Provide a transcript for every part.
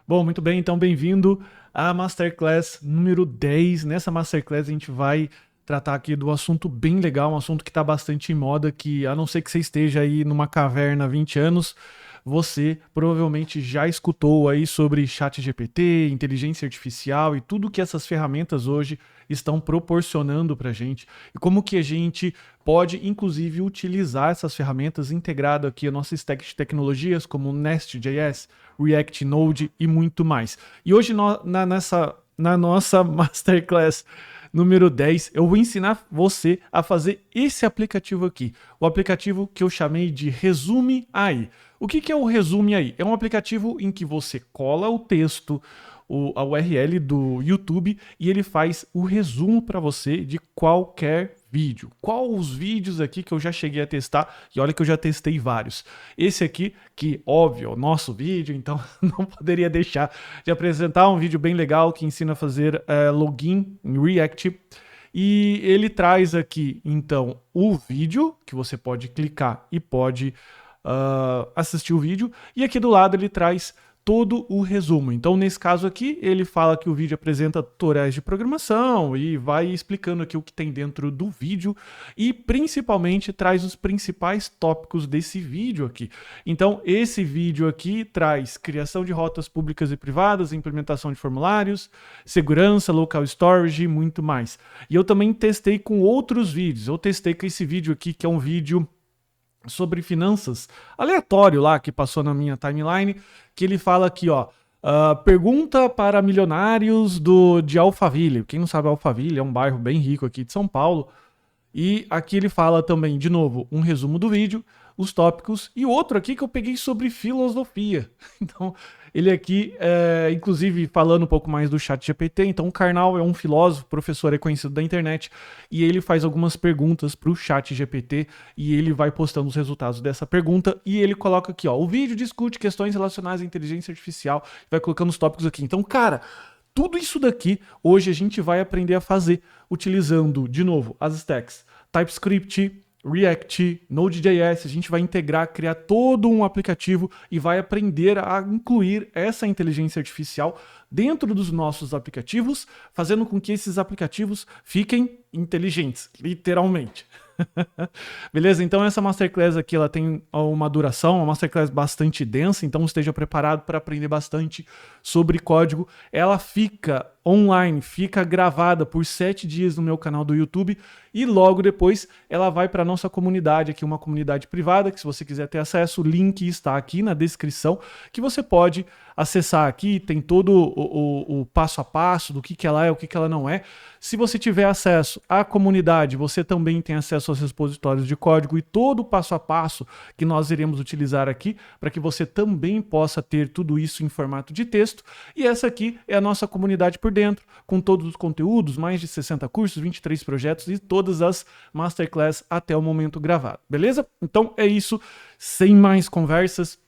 Bom, muito bem, então bem-vindo à Masterclass número 10. Nessa Masterclass a gente vai tratar aqui do assunto bem legal, um assunto que está bastante em moda, que a não ser que você esteja aí numa caverna há 20 anos, você provavelmente já escutou aí sobre ChatGPT, inteligência artificial e tudo que essas ferramentas hoje estão proporcionando para a gente e como que a gente pode, inclusive, utilizar essas ferramentas integrado aqui a nossa stack de tecnologias como Nest.js, React, Node e muito mais. E hoje na nossa Masterclass número 10, eu vou ensinar você a fazer esse aplicativo aqui. O aplicativo que eu chamei de Resume AI. O que é o Resume AI? É um aplicativo em que você cola o texto, a URL do YouTube e ele faz o resumo para você de qualquer vídeo. Qual os vídeos aqui que eu já cheguei a testar? E olha que eu já testei vários. Esse aqui, que óbvio, é o nosso vídeo, então não poderia deixar de apresentar um vídeo bem legal que ensina a fazer login em React. E ele traz aqui, então, o vídeo, que você pode clicar e pode assistir o vídeo. E aqui do lado ele traz todo o resumo. Então, nesse caso aqui, ele fala que o vídeo apresenta tutoriais de programação e vai explicando aqui o que tem dentro do vídeo e, principalmente, traz os principais tópicos desse vídeo aqui. Então, esse vídeo aqui traz criação de rotas públicas e privadas, implementação de formulários, segurança, local storage e muito mais. E eu também testei com outros vídeos. Eu testei com esse vídeo aqui, que é um vídeo sobre finanças, aleatório lá, que passou na minha timeline, que ele fala aqui, ó, pergunta para milionários de Alphaville. Quem não sabe, Alphaville é um bairro bem rico aqui de São Paulo. E aqui ele fala também, de novo, um resumo do vídeo, os tópicos, e outro aqui que eu peguei sobre filosofia. Então, ele aqui, inclusive, falando um pouco mais do ChatGPT. Então, o Karnal é um filósofo, professor reconhecido da internet, e ele faz algumas perguntas para o ChatGPT, e ele vai postando os resultados dessa pergunta, e ele coloca aqui, ó, o vídeo discute questões relacionadas à inteligência artificial, vai colocando os tópicos aqui. Então, cara, tudo isso daqui, hoje a gente vai aprender a fazer, utilizando, de novo, as stacks TypeScript, React, Node.js, a gente vai integrar, criar todo um aplicativo e vai aprender a incluir essa inteligência artificial dentro dos nossos aplicativos, fazendo com que esses aplicativos fiquem inteligentes, literalmente. Beleza? Então essa Masterclass aqui, ela tem uma duração, uma Masterclass bastante densa, então esteja preparado para aprender bastante sobre código. Ela fica online, fica gravada por 7 dias no meu canal do YouTube e logo depois ela vai para a nossa comunidade aqui, uma comunidade privada, que se você quiser ter acesso, o link está aqui na descrição, que você pode acessar aqui, tem todo o passo a passo do que ela é, o que ela não é. Se você tiver acesso à comunidade, você também tem acesso aos repositórios de código e todo o passo a passo que nós iremos utilizar aqui, para que você também possa ter tudo isso em formato de texto. E essa aqui é a nossa comunidade por dentro, com todos os conteúdos, mais de 60 cursos, 23 projetos e todas as Masterclass até o momento gravado, beleza? Então é isso, sem mais conversas.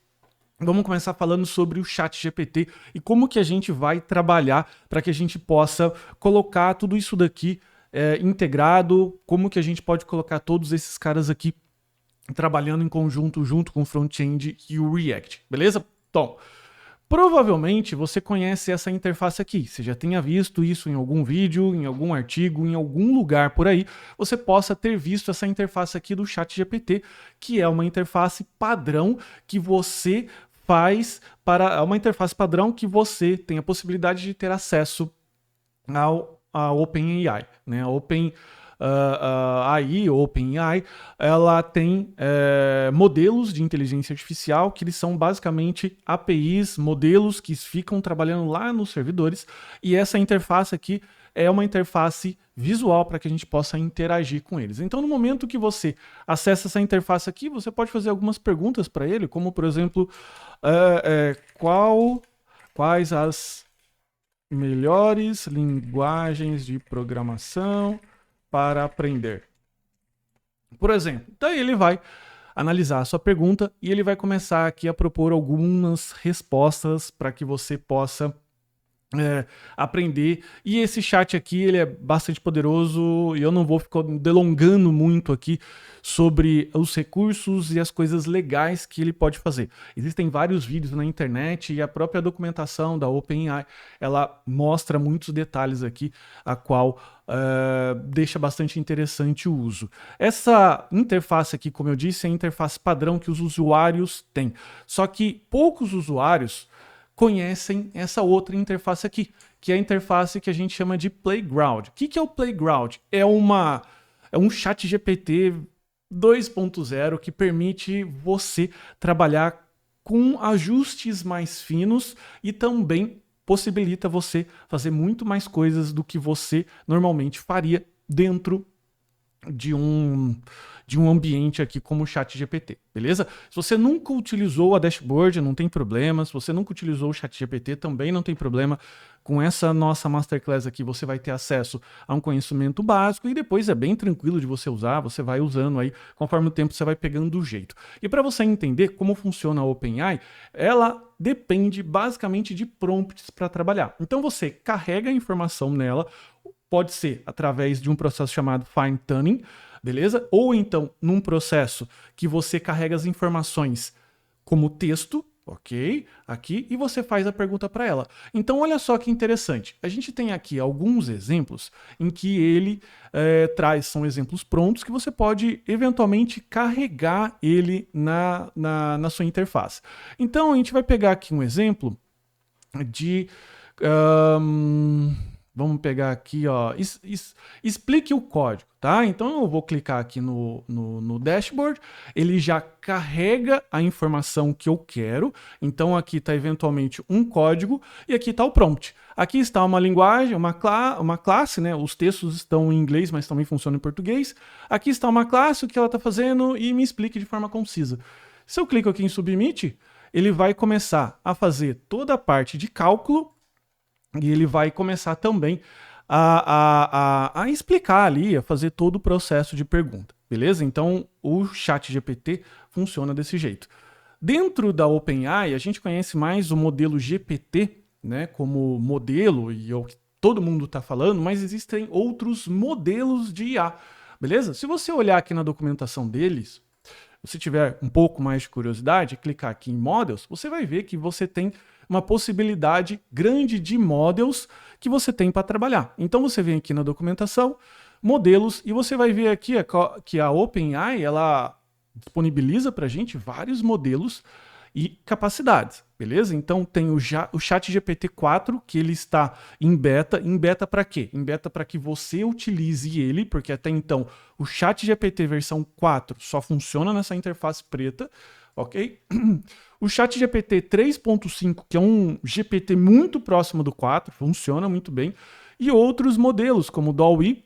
Vamos começar falando sobre o ChatGPT e como que a gente vai trabalhar para que a gente possa colocar tudo isso daqui integrado, como que a gente pode colocar todos esses caras aqui trabalhando em conjunto junto com o front-end e o React, beleza? Então, provavelmente você conhece essa interface aqui, você já tenha visto isso em algum vídeo, em algum artigo, em algum lugar por aí, você possa ter visto essa interface aqui do ChatGPT, que é uma interface padrão que você faz para uma interface padrão que você tem a possibilidade de ter acesso à OpenAI, né? A OpenAI, ela tem modelos de inteligência artificial que eles são basicamente APIs, modelos que ficam trabalhando lá nos servidores, e essa interface aqui é uma interface visual para que a gente possa interagir com eles. Então, no momento que você acessa essa interface aqui, você pode fazer algumas perguntas para ele, como, por exemplo, quais as melhores linguagens de programação para aprender? Por exemplo, daí ele vai analisar a sua pergunta e ele vai começar aqui a propor algumas respostas para que você possa aprender. E esse chat aqui, ele é bastante poderoso e eu não vou ficar delongando muito aqui sobre os recursos e as coisas legais que ele pode fazer. Existem vários vídeos na internet e a própria documentação da OpenAI, ela mostra muitos detalhes aqui, a qual deixa bastante interessante o uso. Essa interface aqui, como eu disse, é a interface padrão que os usuários têm. Só que poucos usuários conhecem essa outra interface aqui, que é a interface que a gente chama de Playground. O que é o Playground? É um chat GPT 2.0 que permite você trabalhar com ajustes mais finos e também possibilita você fazer muito mais coisas do que você normalmente faria dentro de um ambiente aqui como o ChatGPT, beleza? Se você nunca utilizou a dashboard, não tem problema. Se você nunca utilizou o ChatGPT, também não tem problema. Com essa nossa Masterclass aqui, você vai ter acesso a um conhecimento básico e depois é bem tranquilo de você usar, você vai usando aí, conforme o tempo você vai pegando o jeito. E para você entender como funciona a OpenAI, ela depende basicamente de prompts para trabalhar. Então você carrega a informação nela, pode ser através de um processo chamado Fine Tuning, beleza? Ou então num processo que você carrega as informações como texto, ok? Aqui, e você faz a pergunta para ela. Então olha só que interessante. A gente tem aqui alguns exemplos em que ele são exemplos prontos que você pode eventualmente carregar ele na sua interface. Então a gente vai pegar aqui um exemplo de... vamos pegar aqui, ó, explique o código, tá? Então eu vou clicar aqui no dashboard, ele já carrega a informação que eu quero, então aqui está eventualmente um código e aqui está o prompt. Aqui está uma linguagem, uma classe, né? Os textos estão em inglês, mas também funcionam em português. Aqui está uma classe, o que ela está fazendo e me explique de forma concisa. Se eu clico aqui em Submit, ele vai começar a fazer toda a parte de cálculo e ele vai começar também a explicar ali, a fazer todo o processo de pergunta, beleza? Então, o ChatGPT funciona desse jeito. Dentro da OpenAI, a gente conhece mais o modelo GPT, né, como modelo, e é o que todo mundo está falando, mas existem outros modelos de IA, beleza? Se você olhar aqui na documentação deles, se tiver um pouco mais de curiosidade, clicar aqui em Models, você vai ver que você tem uma possibilidade grande de models que você tem para trabalhar. Então você vem aqui na documentação, modelos, e você vai ver aqui que a OpenAI ela disponibiliza para a gente vários modelos e capacidades, beleza? Então tem o ChatGPT 4, que ele está em beta. Em beta para quê? Em beta para que você utilize ele, porque até então o ChatGPT versão 4 só funciona nessa interface preta, ok? O ChatGPT 3.5, que é um GPT muito próximo do 4, funciona muito bem. E outros modelos, como o DALL-E,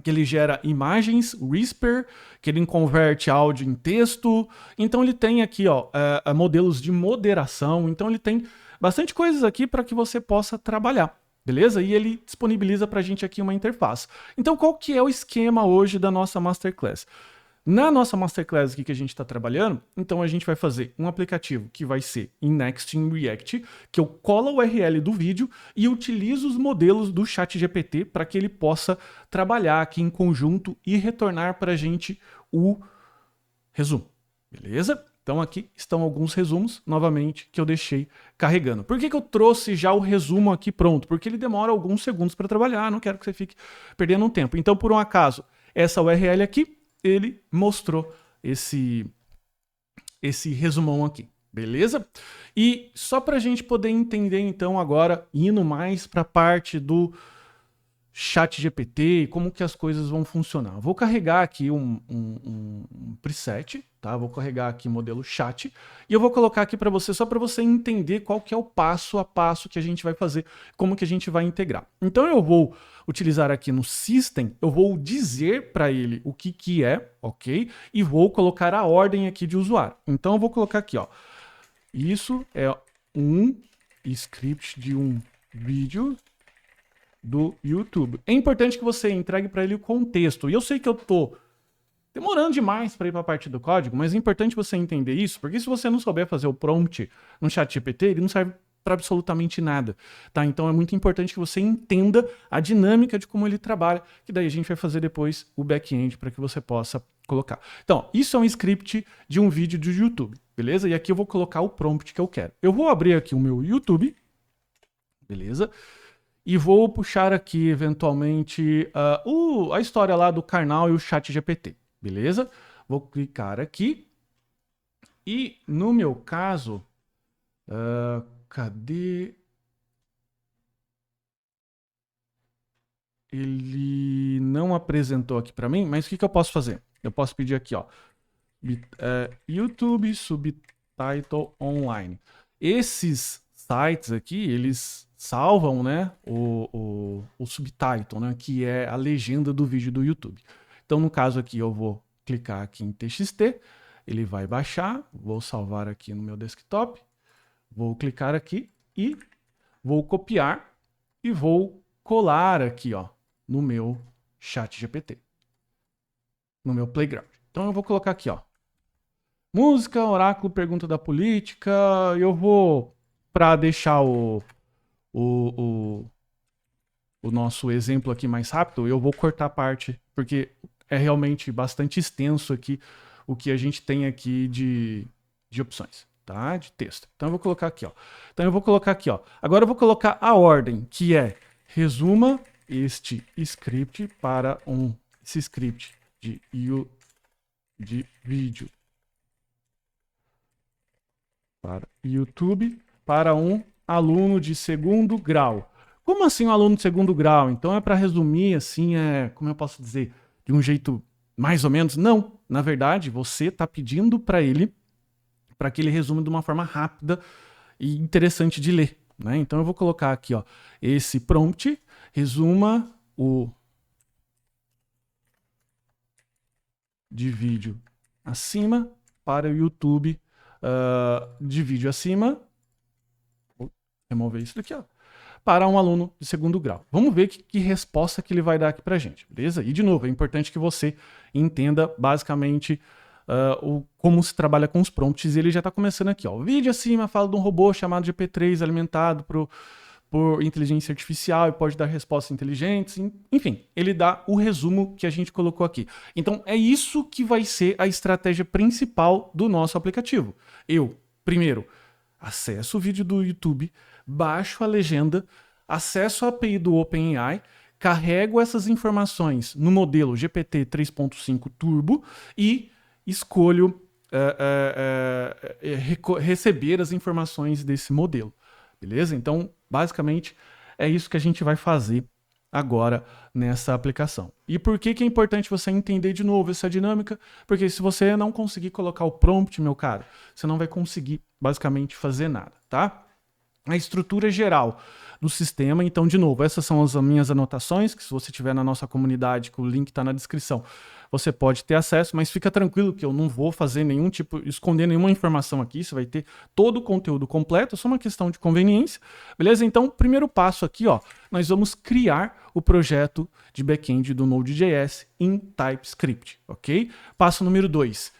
que ele gera imagens, Whisper, que ele converte áudio em texto. Então ele tem aqui modelos de moderação. Então ele tem bastante coisas aqui para que você possa trabalhar, beleza? E ele disponibiliza para a gente aqui uma interface. Então qual que é o esquema hoje da nossa Masterclass? Na nossa Masterclass aqui que a gente está trabalhando, então a gente vai fazer um aplicativo que vai ser em Next in React, que eu colo a URL do vídeo e utilizo os modelos do ChatGPT para que ele possa trabalhar aqui em conjunto e retornar para a gente o resumo, beleza? Então aqui estão alguns resumos, novamente, que eu deixei carregando. Por que eu trouxe já o resumo aqui pronto? Porque ele demora alguns segundos para trabalhar, não quero que você fique perdendo um tempo. Então, por um acaso, essa URL aqui, ele mostrou esse resumão aqui, beleza? E só para a gente poder entender, então, agora, indo mais para a parte do ChatGPT e como que as coisas vão funcionar. Vou carregar aqui um preset, tá? Vou carregar aqui o modelo chat e eu vou colocar aqui para você, só para você entender qual que é o passo a passo que a gente vai fazer, como que a gente vai integrar. Então eu vou utilizar aqui no System, eu vou dizer para ele o que é, ok? E vou colocar a ordem aqui de usuário. Então eu vou colocar aqui, ó. Isso é um script de um vídeo do YouTube. É importante que você entregue para ele o contexto. E eu sei que eu tô demorando demais para ir para a parte do código, mas é importante você entender isso, porque se você não souber fazer o prompt no ChatGPT, ele não serve para absolutamente nada, tá? Então é muito importante que você entenda a dinâmica de como ele trabalha, que daí a gente vai fazer depois o back-end para que você possa colocar. Então, isso é um script de um vídeo do YouTube, beleza? E aqui eu vou colocar o prompt que eu quero. Eu vou abrir aqui o meu YouTube, beleza? E vou puxar aqui, eventualmente, a história lá do Karnal e o ChatGPT, beleza? Vou clicar aqui. E, no meu caso, cadê? Ele não apresentou aqui para mim, mas o que eu posso fazer? Eu posso pedir aqui, ó, YouTube Subtitle Online. Esses sites aqui, eles salvam, né, o subtitle, né, que é a legenda do vídeo do YouTube. Então, no caso aqui, eu vou clicar aqui em TXT, ele vai baixar, vou salvar aqui no meu desktop, vou clicar aqui e vou copiar e vou colar aqui, ó, no meu ChatGPT, no meu Playground. Então eu vou colocar aqui, ó, música, oráculo, pergunta da política. Eu vou, para deixar o nosso exemplo aqui mais rápido, eu vou cortar a parte, porque é realmente bastante extenso aqui o que a gente tem aqui de opções, tá? De texto. Então eu vou colocar aqui, ó. Então eu vou colocar aqui, ó. Agora eu vou colocar a ordem, que é resuma este script para esse script de vídeo para YouTube para um aluno de segundo grau. Como assim um aluno de segundo grau? Então é para resumir assim, como eu posso dizer, de um jeito mais ou menos? Não, na verdade, você está pedindo para ele para que ele resuma de uma forma rápida e interessante de ler, né? Então eu vou colocar aqui, ó, esse prompt, resuma o de vídeo acima para o YouTube de vídeo acima. Vou remover isso daqui, ó, para um aluno de segundo grau. Vamos ver que resposta que ele vai dar aqui pra gente, beleza? E de novo, é importante que você entenda basicamente como se trabalha com os prompts. E ele já está começando aqui, ó. O vídeo acima fala de um robô chamado GP3 alimentado por inteligência artificial e pode dar respostas inteligentes. Enfim, ele dá o resumo que a gente colocou aqui. Então, é isso que vai ser a estratégia principal do nosso aplicativo. Eu, primeiro, acesso o vídeo do YouTube, baixo a legenda, acesso a API do OpenAI, carrego essas informações no modelo GPT 3.5 Turbo e escolho receber as informações desse modelo. Beleza? Então, basicamente, é isso que a gente vai fazer agora nessa aplicação. E por que é importante você entender de novo essa dinâmica? Porque se você não conseguir colocar o prompt, meu caro, você não vai conseguir basicamente fazer nada, tá? A estrutura geral do sistema, então, de novo, essas são as minhas anotações, que se você tiver na nossa comunidade, que o link está na descrição, você pode ter acesso, mas fica tranquilo que eu não vou fazer nenhum tipo, esconder nenhuma informação aqui, você vai ter todo o conteúdo completo, é só uma questão de conveniência, beleza? Então, primeiro passo aqui, ó, nós vamos criar o projeto de back-end do Node.js em TypeScript, ok? Passo número 2,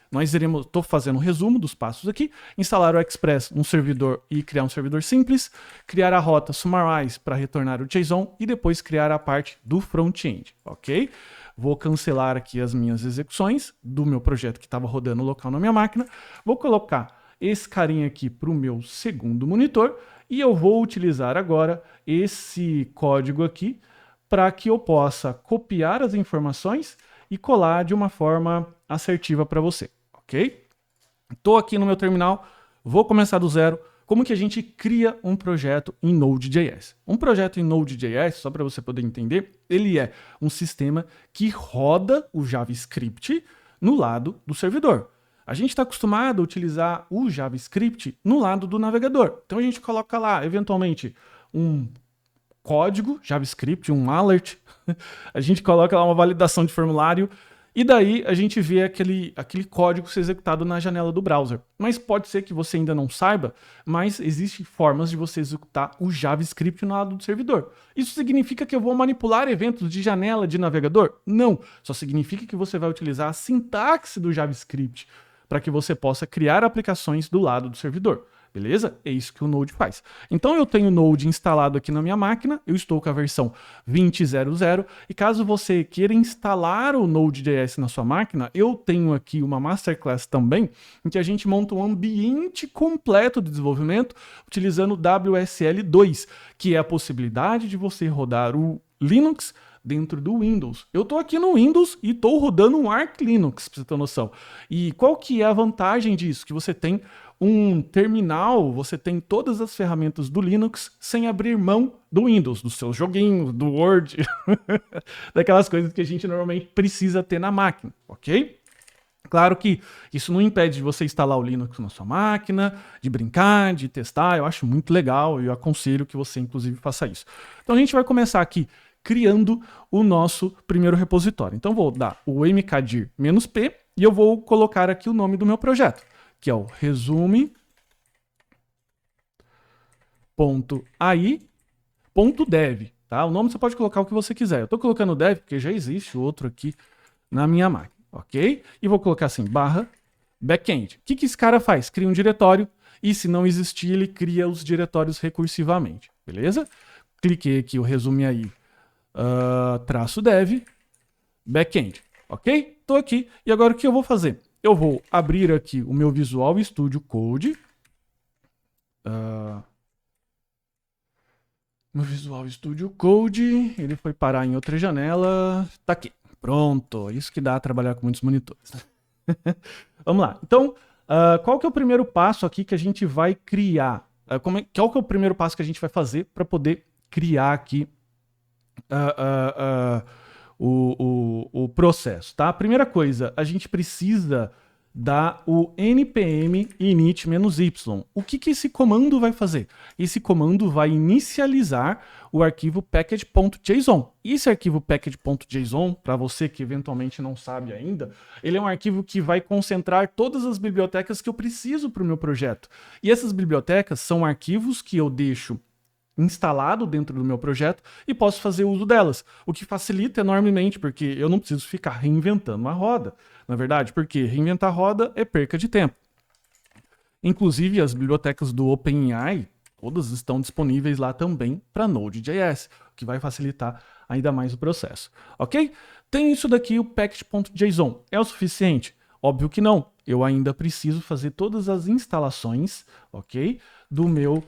estou fazendo um resumo dos passos aqui, instalar o Express no servidor e criar um servidor simples, criar a rota Summarize para retornar o JSON e depois criar a parte do front-end, ok? Vou cancelar aqui as minhas execuções do meu projeto que estava rodando local na minha máquina, vou colocar esse carinha aqui para o meu segundo monitor e eu vou utilizar agora esse código aqui para que eu possa copiar as informações e colar de uma forma assertiva para você, ok? Estou aqui no meu terminal, vou começar do zero. Como que a gente cria um projeto em Node.js? Um projeto em Node.js, só para você poder entender, ele é um sistema que roda o JavaScript no lado do servidor. A gente está acostumado a utilizar o JavaScript no lado do navegador. Então a gente coloca lá, eventualmente, um código JavaScript, um alert, a gente coloca lá uma validação de formulário e daí a gente vê aquele código ser executado na janela do browser. Mas pode ser que você ainda não saiba, mas existem formas de você executar o JavaScript no lado do servidor. Isso significa que eu vou manipular eventos de janela de navegador? Não, só significa que você vai utilizar a sintaxe do JavaScript para que você possa criar aplicações do lado do servidor. beleza? É isso que o Node faz. Então eu tenho o Node instalado aqui na minha máquina, eu estou com a versão 20.00 e caso você queira instalar o Node.js na sua máquina, eu tenho aqui uma masterclass também, em que a gente monta um ambiente completo de desenvolvimento utilizando o WSL2, que é a possibilidade de você rodar o Linux dentro do Windows. Eu estou aqui no Windows e estou rodando um Arch Linux, para você ter noção. E qual que é a vantagem disso? Que você tem um terminal, você tem todas as ferramentas do Linux sem abrir mão do Windows, dos seus joguinhos, do Word, daquelas coisas que a gente normalmente precisa ter na máquina, ok? Claro que isso não impede de você instalar o Linux na sua máquina, de brincar, de testar, eu acho muito legal e eu aconselho que você inclusive faça isso. Então a gente vai começar aqui criando o nosso primeiro repositório. Então vou dar o mkdir-p e eu vou colocar aqui o nome do meu projeto, que é o resume.ai.dev, tá? O nome você pode colocar o que você quiser. Eu estou colocando dev porque já existe outro aqui na minha máquina, ok? E vou colocar assim, /backend. O que esse cara faz? Cria um diretório e se não existir, ele cria os diretórios recursivamente, beleza? Cliquei aqui o resume aí, -dev, backend, ok? Estou aqui e agora o que eu vou fazer? Eu vou abrir aqui o meu Visual Studio Code. Meu Visual Studio Code, ele foi parar em outra janela. Tá aqui, pronto. Isso que dá a trabalhar com muitos monitores. Vamos lá. Então, qual que é o primeiro passo aqui que a gente vai criar? Qual que é o primeiro passo que a gente vai fazer para poder criar aqui o processo, tá? A primeira coisa, a gente precisa dar o npm init-y. O que esse comando vai fazer? Esse comando vai inicializar o arquivo package.json. Esse arquivo package.json, para você que eventualmente não sabe ainda, ele é um arquivo que vai concentrar todas as bibliotecas que eu preciso para o meu projeto. E essas bibliotecas são arquivos que eu deixo instalado dentro do meu projeto e posso fazer uso delas, o que facilita enormemente, porque eu não preciso ficar reinventando uma roda, na verdade, porque reinventar roda é perca de tempo. Inclusive, as bibliotecas do OpenAI, todas estão disponíveis lá também para Node.js, o que vai facilitar ainda mais o processo, ok? Tem isso daqui, o package.json. É o suficiente? Óbvio que não. Eu ainda preciso fazer todas as instalações, ok? Do meu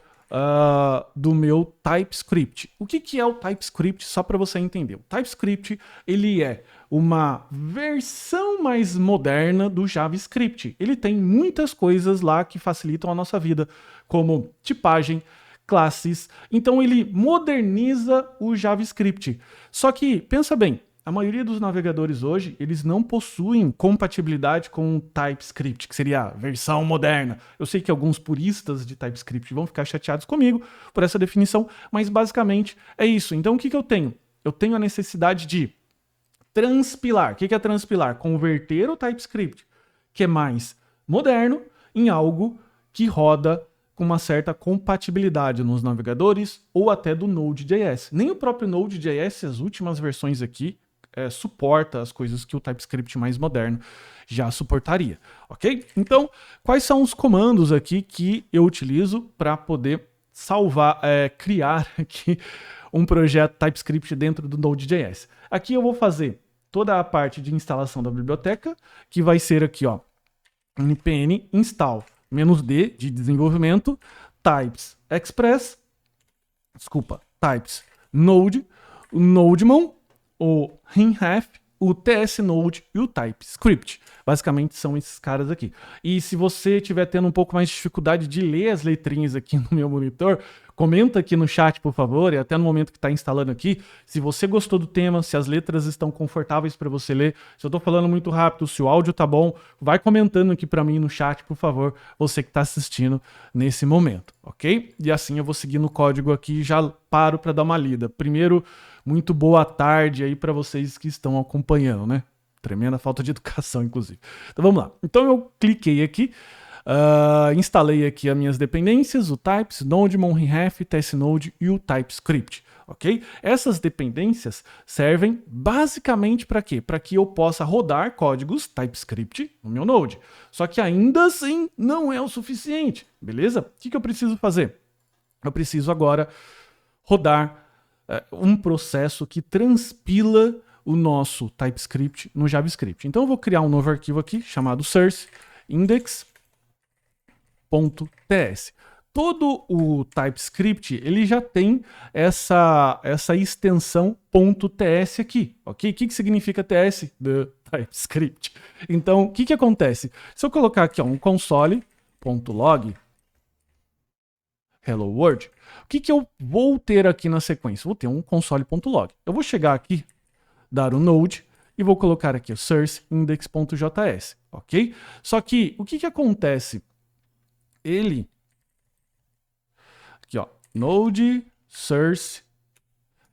TypeScript. O que é o TypeScript? Só para você entender. O TypeScript, ele é uma versão mais moderna do JavaScript. Ele tem muitas coisas lá que facilitam a nossa vida, como tipagem, classes. Então ele moderniza o JavaScript. Só que, pensa bem, a maioria dos navegadores hoje, eles não possuem compatibilidade com o TypeScript, que seria a versão moderna. Eu sei que alguns puristas de TypeScript vão ficar chateados comigo por essa definição, mas basicamente é isso. Então o que eu tenho? Eu tenho a necessidade de transpilar. O que é transpilar? Converter o TypeScript, que é mais moderno, em algo que roda com uma certa compatibilidade nos navegadores ou até do Node.js. Nem o próprio Node.js, as últimas versões aqui, suporta as coisas que o TypeScript mais moderno já suportaria, ok? Então, quais são os comandos aqui que eu utilizo para poder criar aqui um projeto TypeScript dentro do Node.js? Aqui eu vou fazer toda a parte de instalação da biblioteca, que vai ser aqui, ó, npm install -d de desenvolvimento, types express, types node, o nodemon, o rinref, o tsnode e o TypeScript. Basicamente são esses caras aqui. E se você estiver tendo um pouco mais de dificuldade de ler as letrinhas aqui no meu monitor, comenta aqui no chat, por favor, e até no momento que está instalando aqui, se você gostou do tema, se as letras estão confortáveis para você ler, se eu estou falando muito rápido, se o áudio tá bom, vai comentando aqui para mim no chat, por favor, você que está assistindo nesse momento, ok? E assim eu vou seguir no código aqui e já paro para dar uma lida. Primeiro, muito boa tarde aí para vocês que estão acompanhando, né? Tremenda falta de educação, inclusive. Então vamos lá. Então eu cliquei aqui. Instalei aqui as minhas dependências, o Types, Node, Monref, TestNode e o TypeScript. Ok? Essas dependências servem basicamente para quê? Para que eu possa rodar códigos TypeScript no meu Node. Só que ainda assim não é o suficiente, beleza? O que eu preciso fazer? Eu preciso agora rodar um processo que transpila o nosso TypeScript no JavaScript. Então eu vou criar um novo arquivo aqui chamado source index.ts. Todo o TypeScript ele já tem essa extensão .ts aqui, ok? O que significa TS? The TypeScript. Então, o que acontece? Se eu colocar aqui um console.log hello world, o que eu vou ter aqui na sequência? Vou ter um console.log. Eu vou chegar aqui, dar um node e vou colocar aqui o source index.js, ok? Só que o que acontece? Ele aqui, ó, node source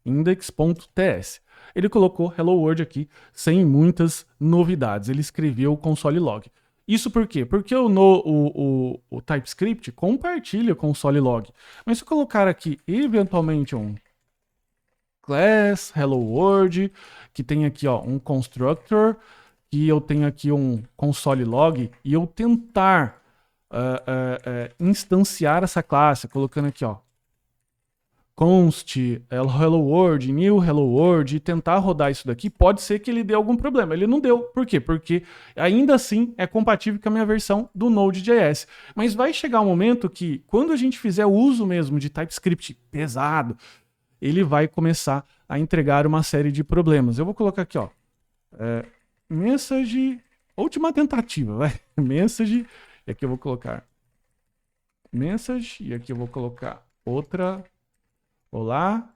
index.ts. Ele colocou hello world aqui sem muitas novidades. Ele escreveu o console log. Isso por quê? Porque o TypeScript compartilha console log. Mas se eu colocar aqui eventualmente um class hello world, que tem aqui ó, um constructor, que eu tenho aqui um console log, e eu tentar instanciar essa classe, colocando aqui, ó, const hello world, new hello world, e tentar rodar isso daqui, pode ser que ele dê algum problema. Ele não deu. Por quê? Porque ainda assim é compatível com a minha versão do Node.js. Mas vai chegar um momento que, quando a gente fizer o uso mesmo de TypeScript pesado, ele vai começar a entregar uma série de problemas. Eu vou colocar aqui, ó, message, última tentativa, vai, message, e aqui eu vou colocar message, e aqui eu vou colocar outra, olá,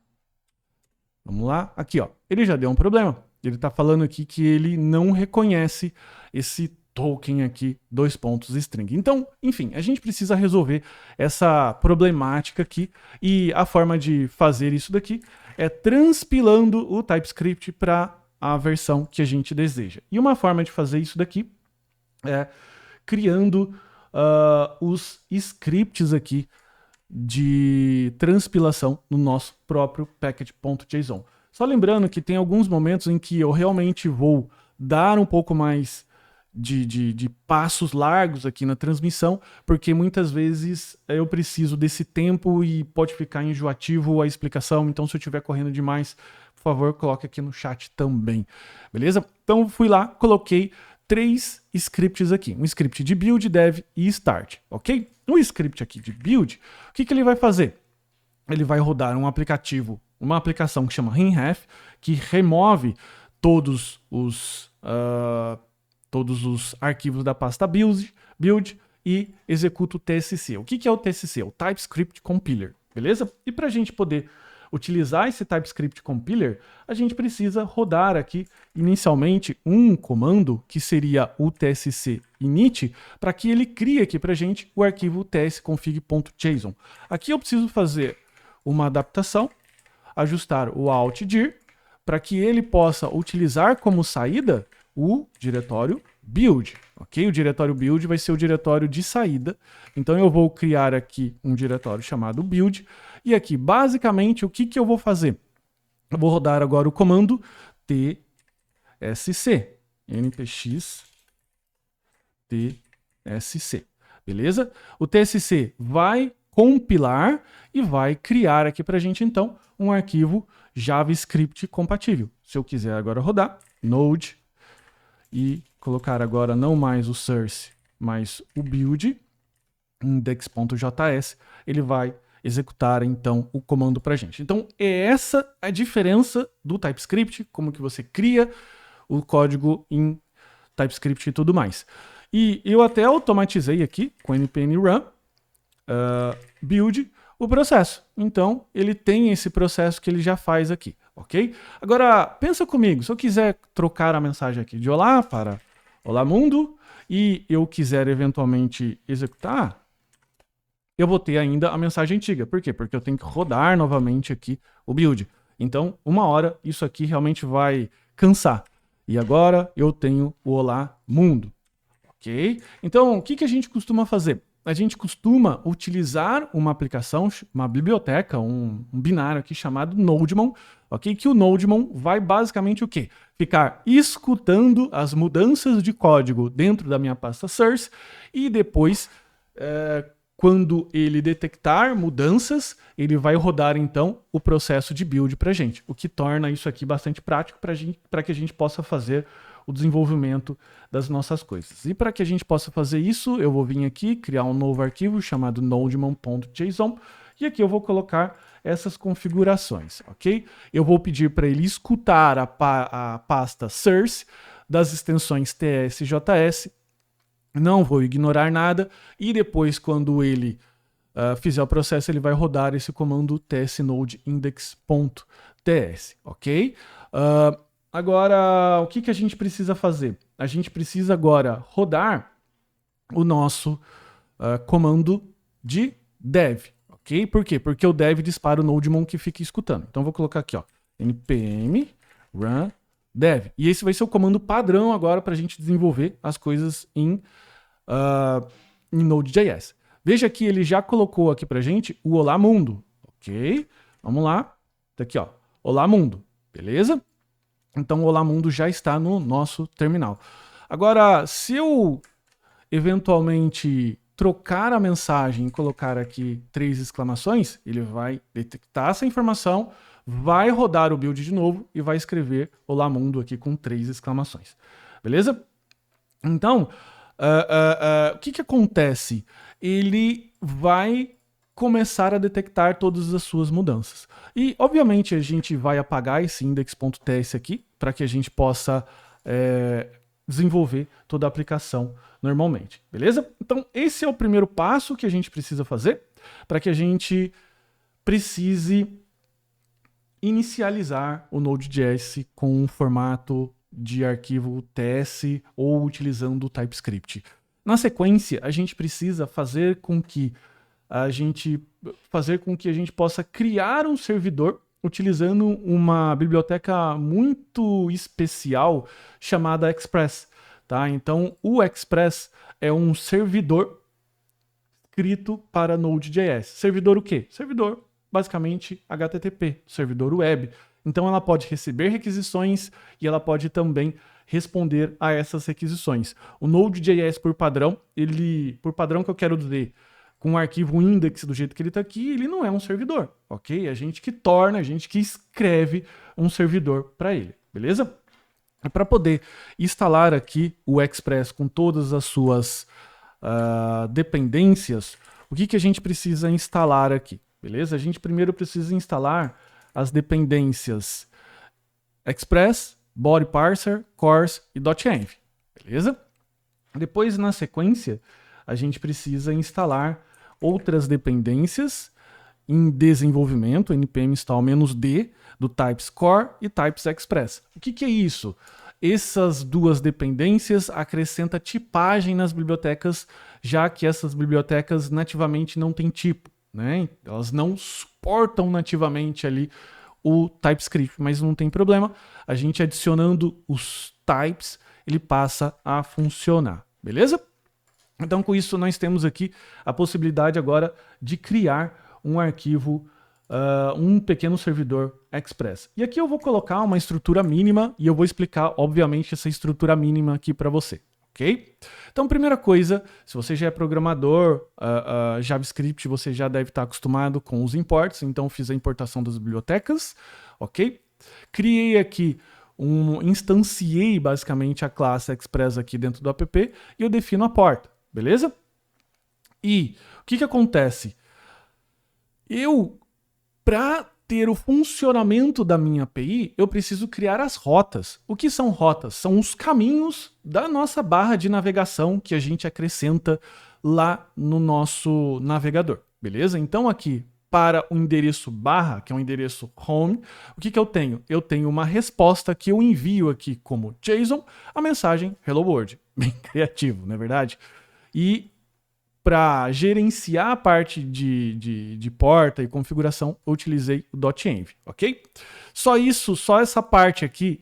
vamos lá, aqui ó, ele já deu um problema, ele tá falando aqui que ele não reconhece esse token aqui, string. Então, enfim, a gente precisa resolver essa problemática aqui, e a forma de fazer isso daqui é transpilando o TypeScript para a versão que a gente deseja. E uma forma de fazer isso daqui é criando os scripts aqui de transpilação no nosso próprio package.json. Só lembrando que tem alguns momentos em que eu realmente vou dar um pouco mais de passos largos aqui na transmissão, porque muitas vezes eu preciso desse tempo e pode ficar enjoativo a explicação, então se eu estiver correndo demais, por favor, coloque aqui no chat também, beleza? Então fui lá, coloquei 3 scripts aqui, um script de build, dev e start, ok? O script aqui de build, o que ele vai fazer? Ele vai rodar um aplicativo, uma aplicação que chama Rinref, que remove todos os arquivos da pasta build e executa o TSC. O que é o TSC? O TypeScript Compiler, beleza? E para a gente poder utilizar esse TypeScript Compiler, a gente precisa rodar aqui inicialmente um comando que seria o tsc init, para que ele crie aqui para a gente o arquivo tsconfig.json. Aqui eu preciso fazer uma adaptação, ajustar o altdir, para que ele possa utilizar como saída o diretório build, ok? O diretório build vai ser o diretório de saída, então eu vou criar aqui um diretório chamado build, e aqui, basicamente, o que eu vou fazer? Eu vou rodar agora o comando tsc, npx tsc, beleza? O tsc vai compilar e vai criar aqui pra gente, então, um arquivo JavaScript compatível. Se eu quiser agora rodar, node, e colocar agora não mais o source, mas o build, index.js, ele vai executar então o comando para a gente. Então é essa a diferença do TypeScript, como que você cria o código em TypeScript e tudo mais. E eu até automatizei aqui com npm run build o processo. Então ele tem esse processo que ele já faz aqui, ok? Agora pensa comigo, se eu quiser trocar a mensagem aqui de olá para olá mundo e eu quiser eventualmente executar, eu vou ter ainda a mensagem antiga. Por quê? Porque eu tenho que rodar novamente aqui o build. Então, uma hora, isso aqui realmente vai cansar. E agora eu tenho o olá mundo. ok? Então, o que a gente costuma fazer? A gente costuma utilizar uma aplicação, uma biblioteca, um binário aqui chamado Nodemon, ok? Que o Nodemon vai basicamente o quê? Ficar escutando as mudanças de código dentro da minha pasta source e depois, quando ele detectar mudanças, ele vai rodar então o processo de build para a gente, o que torna isso aqui bastante prático para que a gente possa fazer o desenvolvimento das nossas coisas. E para que a gente possa fazer isso, eu vou vir aqui, criar um novo arquivo chamado nodemon.json e aqui eu vou colocar essas configurações, ok? Eu vou pedir para ele escutar a pasta source das extensões tsjs, não vou ignorar nada e depois quando ele fizer o processo, ele vai rodar esse comando tsnodeindex.ts, ok? Agora, o que a gente precisa fazer? A gente precisa agora rodar o nosso comando de dev, ok? Por quê? Porque o dev dispara o Nodemon que fica escutando. Então, vou colocar aqui, ó, npm run dev. E esse vai ser o comando padrão agora para a gente desenvolver as coisas em Node.js. Veja que ele já colocou aqui para a gente o Olá Mundo, ok? Vamos lá. Tá aqui, ó, Olá Mundo, beleza? Então, o Olá Mundo já está no nosso terminal. Agora, se eu eventualmente trocar a mensagem e colocar aqui 3 exclamações, ele vai detectar essa informação, vai rodar o build de novo e vai escrever Olá Mundo aqui com 3 exclamações. Beleza? Então, o que acontece? Ele vai começar a detectar todas as suas mudanças. E, obviamente, a gente vai apagar esse index.ts aqui para que a gente possa desenvolver toda a aplicação normalmente, beleza? Então, esse é o primeiro passo que a gente precisa fazer para que a gente precise inicializar o Node.js com um formato de arquivo TS ou utilizando o TypeScript. Na sequência, a gente precisa fazer com que a gente possa criar um servidor utilizando uma biblioteca muito especial chamada Express, tá? Então, o Express é um servidor escrito para Node.js. Servidor o quê? Servidor, basicamente, HTTP, servidor web. Então, ela pode receber requisições e ela pode também responder a essas requisições. O Node.js, por padrão que eu quero dizer, com o arquivo index do jeito que ele está aqui, ele não é um servidor, ok? A gente que escreve um servidor para ele, beleza? Para poder instalar aqui o Express com todas as suas dependências, o que a gente precisa instalar aqui, beleza? A gente primeiro precisa instalar as dependências Express, Body Parser, Course e .env, beleza? Depois, na sequência, a gente precisa instalar outras dependências em desenvolvimento, npm install -d, do types core e types express. O que é isso? Essas duas dependências acrescentam tipagem nas bibliotecas, já que essas bibliotecas nativamente não têm tipo, né? Elas não suportam nativamente ali o TypeScript, mas não tem problema. A gente adicionando os types, ele passa a funcionar, beleza? Então, com isso, nós temos aqui a possibilidade agora de criar um arquivo, um pequeno servidor Express. E aqui eu vou colocar uma estrutura mínima e eu vou explicar, obviamente, essa estrutura mínima aqui para você, ok? Então, primeira coisa, se você já é programador, JavaScript, você já deve estar acostumado com os imports, então fiz a importação das bibliotecas, ok? Criei aqui instanciei basicamente a classe Express aqui dentro do app e eu defino a porta. Beleza? E o que acontece? Para ter o funcionamento da minha API, eu preciso criar as rotas. O que são rotas? São os caminhos da nossa barra de navegação que a gente acrescenta lá no nosso navegador. Beleza? Então aqui, para o endereço barra, que é o endereço home, o que eu tenho? Eu tenho uma resposta que eu envio aqui como JSON, a mensagem Hello World. Bem criativo, não é verdade? E para gerenciar a parte de porta e configuração, eu utilizei o .env, ok? Só isso, só essa parte aqui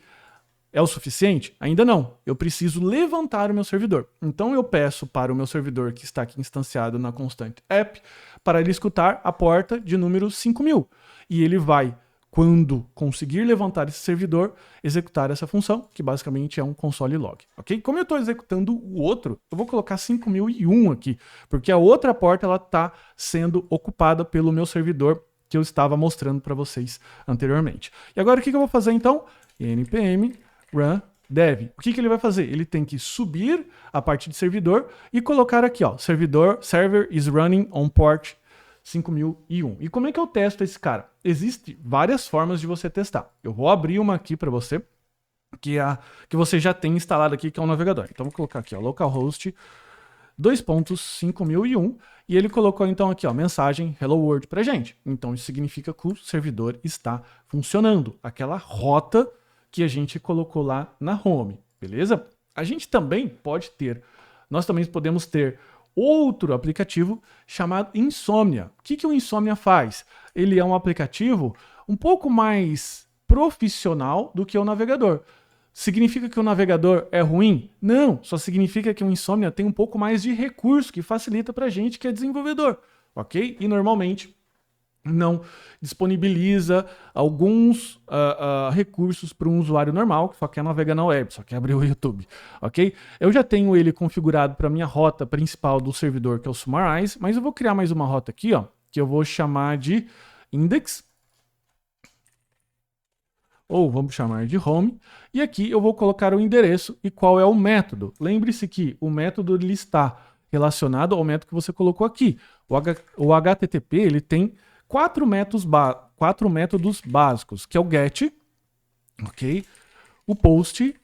É o suficiente? Ainda não. Eu preciso levantar o meu servidor. Então eu peço para o meu servidor que está aqui instanciado na constante app para ele escutar a porta de número 5000. E ele vai, quando conseguir levantar esse servidor, executar essa função, que basicamente é um console log, ok? Como eu estou executando o outro, eu vou colocar 5001 aqui, porque a outra porta está sendo ocupada pelo meu servidor que eu estava mostrando para vocês anteriormente. E agora o que eu vou fazer então? npm run dev. O que ele vai fazer? Ele tem que subir a parte de servidor e colocar aqui, ó, server is running on port 5001. E como é que eu testo esse cara? Existem várias formas de você testar. Eu vou abrir uma aqui para você, que você já tem instalado aqui, que é um navegador. Então vou colocar aqui, ó, localhost 2.5001 e ele colocou então aqui, ó, mensagem hello world pra gente. Então isso significa que o servidor está funcionando, aquela rota que a gente colocou lá na home, beleza? A gente também pode ter, nós também podemos ter outro aplicativo chamado Insomnia. O que o Insomnia faz? Ele é um aplicativo um pouco mais profissional do que o navegador. Significa que o navegador é ruim? Não, só significa que o Insomnia tem um pouco mais de recurso que facilita para a gente que é desenvolvedor, ok? E normalmente não disponibiliza alguns recursos para um usuário normal que só quer navegar na web, só quer abrir o YouTube, ok? Eu já tenho ele configurado para minha rota principal do servidor, que é o Summarize, mas eu vou criar mais uma rota aqui, ó, que eu vou chamar de index, ou vamos chamar de home, e aqui eu vou colocar o endereço e qual é o método. Lembre-se que o método ele está relacionado ao método que você colocou aqui. O HTTP ele tem quatro métodos básicos, que é o get, ok? O post,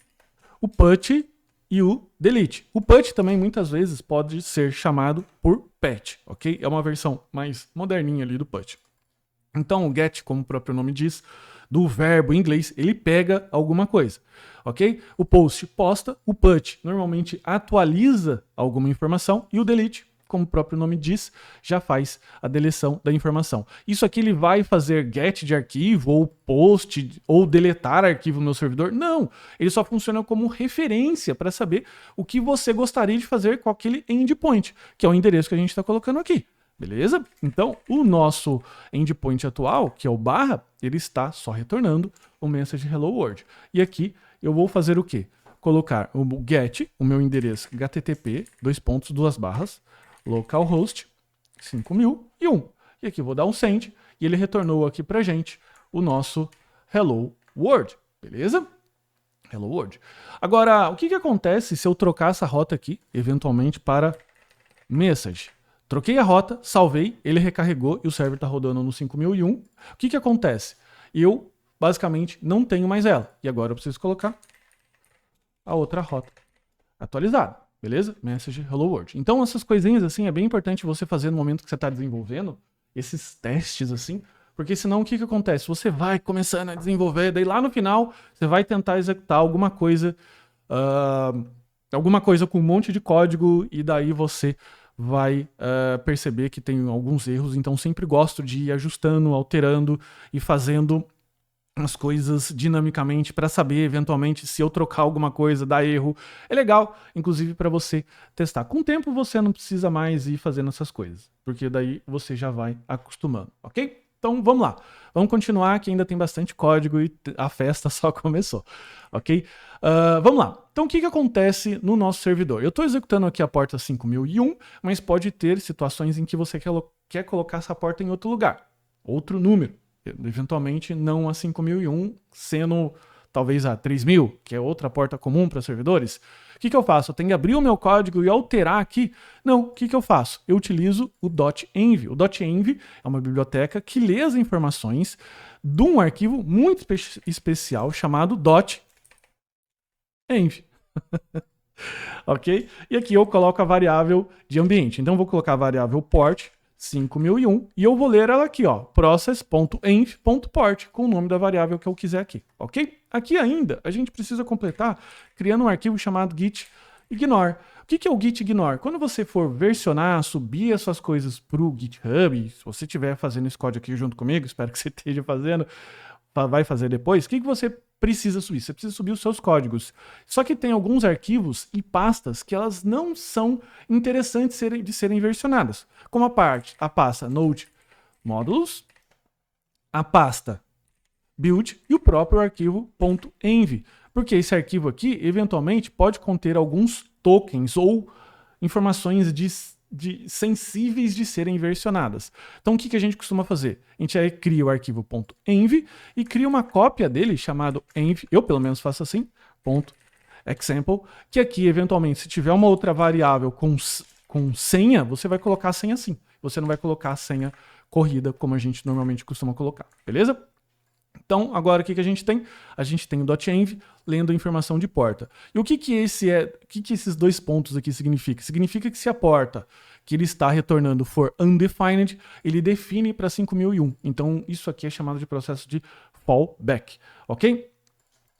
o put e o delete. O put também muitas vezes pode ser chamado por patch, ok? É uma versão mais moderninha ali do put. Então o get, como o próprio nome diz, do verbo em inglês, ele pega alguma coisa, ok? O post posta, o put normalmente atualiza alguma informação e o delete, como o próprio nome diz, já faz a deleção da informação. Isso aqui ele vai fazer get de arquivo, ou post, ou deletar arquivo no meu servidor? Não, ele só funciona como referência para saber o que você gostaria de fazer com aquele endpoint, que é o endereço que a gente está colocando aqui. Beleza? Então, o nosso endpoint atual, que é o barra, ele está só retornando o message hello world. E aqui eu vou fazer o quê? Colocar o get, o meu endereço http, localhost 5001. E aqui eu vou dar um send e ele retornou aqui pra gente o nosso hello world. Beleza? Hello world. Agora, o que acontece se eu trocar essa rota aqui, eventualmente, para message? Troquei a rota, salvei, ele recarregou e o server está rodando no 5001. O que acontece? Eu, basicamente, não tenho mais ela. E agora eu preciso colocar a outra rota atualizada. Beleza? Message hello world. Então essas coisinhas assim é bem importante você fazer no momento que você está desenvolvendo esses testes assim, porque senão o que acontece? Você vai começando a desenvolver, daí lá no final você vai tentar executar alguma coisa com um monte de código e daí você vai perceber que tem alguns erros, então sempre gosto de ir ajustando, alterando e fazendo as coisas dinamicamente para saber, eventualmente, se eu trocar alguma coisa, dá erro. É legal, inclusive, para você testar. Com o tempo, você não precisa mais ir fazendo essas coisas, porque daí você já vai acostumando, ok? Então, vamos lá. Vamos continuar, que ainda tem bastante código e a festa só começou, ok? Vamos lá. Então, o que acontece no nosso servidor? Eu estou executando aqui a porta 5001, mas pode ter situações em que você quer colocar essa porta em outro lugar, outro número. Eventualmente não a 5001, sendo talvez a 3000, que é outra porta comum para servidores. O que eu faço? Eu tenho que abrir o meu código e alterar aqui? Não, o que eu faço? Eu utilizo o .env. O .env é uma biblioteca que lê as informações de um arquivo muito especial chamado .env. Ok? E aqui eu coloco a variável de ambiente. Então eu vou colocar a variável port 5001 e eu vou ler ela aqui, ó, process.env.port, com o nome da variável que eu quiser aqui, ok? Aqui ainda a gente precisa completar criando um arquivo chamado git ignore. O que é o git ignore? Quando você for versionar, subir as suas coisas para o GitHub, se você estiver fazendo esse código aqui junto comigo, espero que você esteja fazendo, vai fazer depois, o que você precisa subir? Você precisa subir os seus códigos. Só que tem alguns arquivos e pastas que elas não são interessantes de serem versionadas. Como a pasta Node Modules, a pasta build e o próprio arquivo .env. Porque esse arquivo aqui, eventualmente, pode conter alguns tokens ou informações sensíveis de serem versionadas. Então, o que a gente costuma fazer? A gente aí cria o arquivo .env e cria uma cópia dele chamado env, eu pelo menos faço assim, .example, que aqui, eventualmente, se tiver uma outra variável com senha, você vai colocar a senha assim. Você não vai colocar a senha corrida, como a gente normalmente costuma colocar, beleza? Então, agora o que a gente tem? A gente tem o .env lendo a informação de porta. E o que esses dois pontos aqui significa? Significa que se a porta que ele está retornando for undefined, ele define para 5001. Então, isso aqui é chamado de processo de fallback, ok?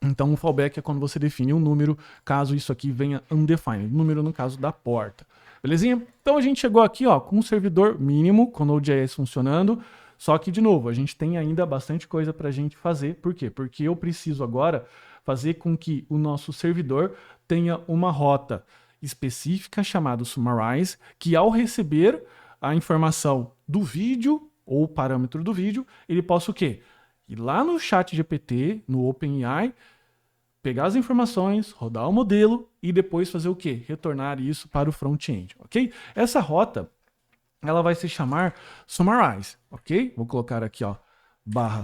Então, o fallback é quando você define um número, caso isso aqui venha undefined. Número no caso da porta. Belezinha? Então, a gente chegou aqui ó, com um servidor mínimo, com o Node.js funcionando. Só que, de novo, a gente tem ainda bastante coisa para a gente fazer. Por quê? Porque eu preciso agora fazer com que o nosso servidor tenha uma rota específica chamada summarize, que ao receber a informação do vídeo ou o parâmetro do vídeo, ele possa o quê? Ir lá no ChatGPT, no OpenAI, pegar as informações, rodar o modelo e depois fazer o quê? Retornar isso para o front-end, ok? Essa rota ela vai se chamar summarize, ok? Vou colocar aqui, ó,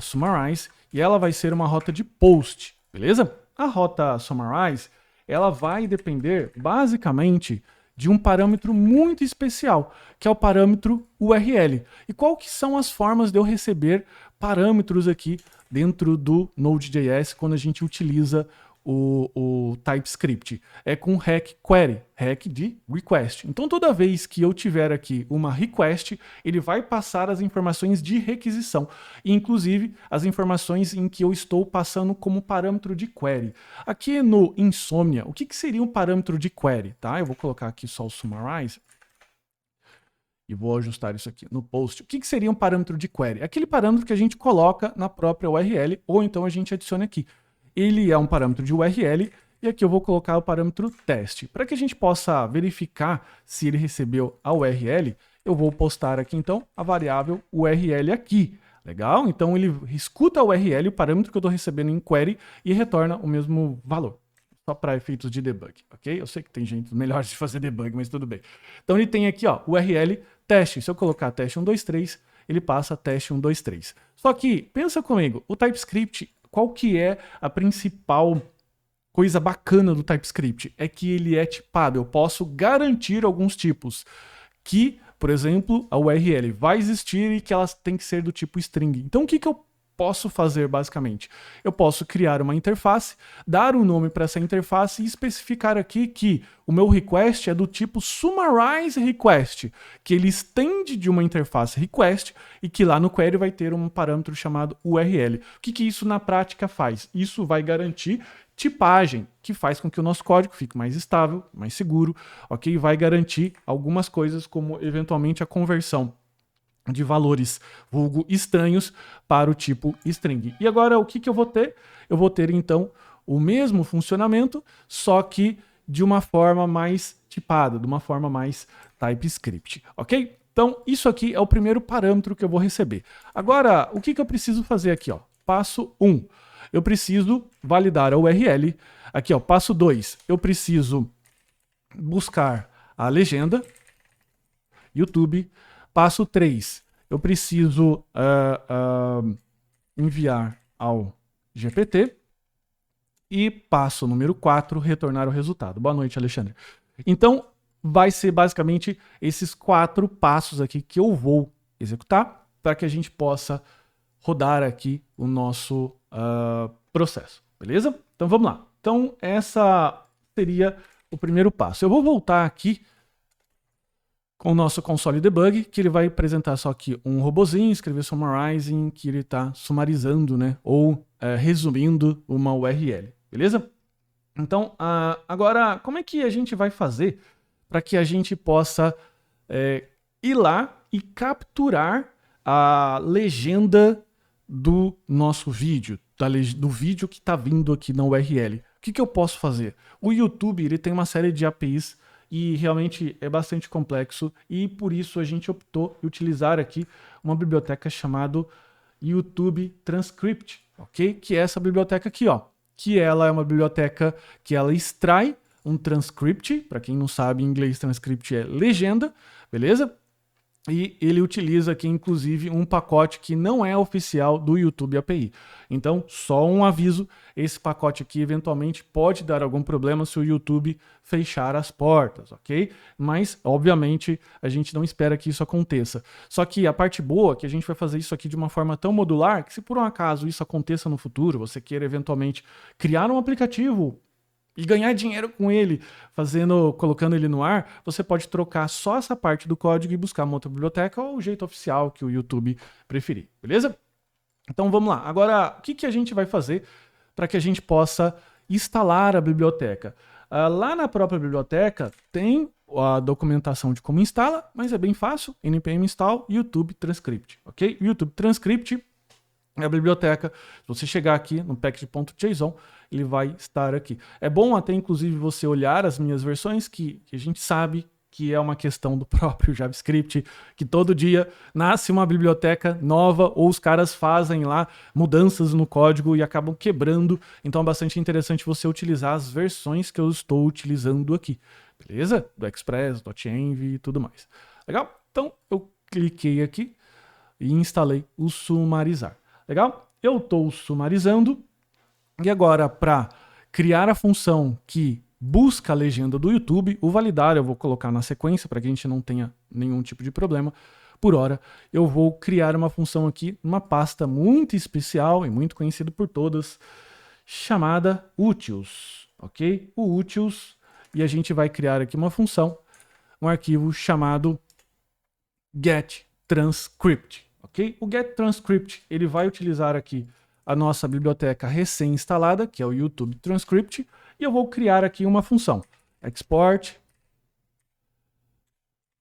/summarize, e ela vai ser uma rota de post, beleza? A rota summarize, ela vai depender, basicamente, de um parâmetro muito especial, que é o parâmetro URL. E qual que são as formas de eu receber parâmetros aqui dentro do Node.js quando a gente utiliza o TypeScript? É com hack query, hack de request. Então toda vez que eu tiver aqui uma request, ele vai passar as informações de requisição, inclusive as informações em que eu estou passando como parâmetro de query. Aqui no Insomnia, o que seria um parâmetro de query? Tá? Eu vou colocar aqui só o summarize e vou ajustar isso aqui no post. O que seria um parâmetro de query? Aquele parâmetro que a gente coloca na própria URL ou então a gente adiciona aqui. Ele é um parâmetro de URL e aqui eu vou colocar o parâmetro teste. Para que a gente possa verificar se ele recebeu a URL, eu vou postar aqui então a variável URL aqui. Legal? Então ele escuta a URL, o parâmetro que eu estou recebendo em query e retorna o mesmo valor. Só para efeitos de debug, ok? Eu sei que tem gente melhor de fazer debug, mas tudo bem. Então ele tem aqui ó, URL teste. Se eu colocar teste 123, ele passa teste 123. Só que, pensa comigo, o TypeScript, qual que é a principal coisa bacana do TypeScript? É que ele é tipado. Eu posso garantir alguns tipos que, por exemplo, a URL vai existir e que elas têm que ser do tipo string. Então, o que eu posso fazer, basicamente? Eu posso criar uma interface, dar um nome para essa interface e especificar aqui que o meu request é do tipo summarize request, que ele estende de uma interface request e que lá no query vai ter um parâmetro chamado URL. O que isso na prática faz? Isso vai garantir tipagem, que faz com que o nosso código fique mais estável, mais seguro, ok? Vai garantir algumas coisas como eventualmente a conversão de valores vulgo estranhos para o tipo string. E agora o que eu vou ter? Eu vou ter então o mesmo funcionamento, só que de uma forma mais tipada, de uma forma mais TypeScript, ok? Então isso aqui é o primeiro parâmetro que eu vou receber. Agora, o que eu preciso fazer aqui? Ó? Passo 1, eu preciso validar a URL. Aqui, ó, passo 2, eu preciso buscar a legenda, YouTube. Passo 3, eu preciso enviar ao GPT. E passo número 4, retornar o resultado. Boa noite, Alexandre. Então, vai ser basicamente esses 4 passos aqui que eu vou executar para que a gente possa rodar aqui o nosso processo, beleza? Então, vamos lá. Então, essa seria o primeiro passo. Eu vou voltar aqui com o nosso console debug, que ele vai apresentar só aqui um robozinho, escrever summarizing, que ele está sumarizando, né? Ou resumindo uma URL, beleza? Então, agora, como é que a gente vai fazer para que a gente possa ir lá e capturar a legenda do nosso vídeo, do vídeo que está vindo aqui na URL. O que eu posso fazer? O YouTube ele tem uma série de APIs e realmente é bastante complexo e por isso a gente optou em utilizar aqui uma biblioteca chamada YouTube Transcript, ok? Que é essa biblioteca aqui, ó. Que ela é uma biblioteca que ela extrai um transcript, para quem não sabe em inglês, transcript é legenda, beleza? E ele utiliza aqui, inclusive, um pacote que não é oficial do YouTube API. Então, só um aviso, esse pacote aqui eventualmente pode dar algum problema se o YouTube fechar as portas, ok? Mas, obviamente, a gente não espera que isso aconteça. Só que a parte boa é que a gente vai fazer isso aqui de uma forma tão modular que se por um acaso isso aconteça no futuro, você queira eventualmente criar um aplicativo e ganhar dinheiro com ele, colocando ele no ar, você pode trocar só essa parte do código e buscar uma outra biblioteca ou o jeito oficial que o YouTube preferir, beleza? Então vamos lá. Agora, o que a gente vai fazer para que a gente possa instalar a biblioteca? Lá na própria biblioteca tem a documentação de como instala, mas é bem fácil, npm install YouTube Transcript, ok? YouTube Transcript é a biblioteca. Se você chegar aqui no package.json, ele vai estar aqui. É bom até, inclusive, você olhar as minhas versões, que a gente sabe que é uma questão do próprio JavaScript, que todo dia nasce uma biblioteca nova ou os caras fazem lá mudanças no código e acabam quebrando. Então é bastante interessante você utilizar as versões que eu estou utilizando aqui. Beleza? Do Express, do Env e tudo mais. Legal? Então eu cliquei aqui e instalei o sumarizar. Legal? Eu estou sumarizando. E agora, para criar a função que busca a legenda do YouTube, o validar eu vou colocar na sequência para que a gente não tenha nenhum tipo de problema. Por hora, eu vou criar uma função aqui, uma pasta muito especial e muito conhecida por todas, chamada utils, ok? O utils, e a gente vai criar aqui uma função, um arquivo chamado getTranscript, ok? O getTranscript, ele vai utilizar aqui a nossa biblioteca recém-instalada, que é o YouTube Transcript, e eu vou criar aqui uma função, export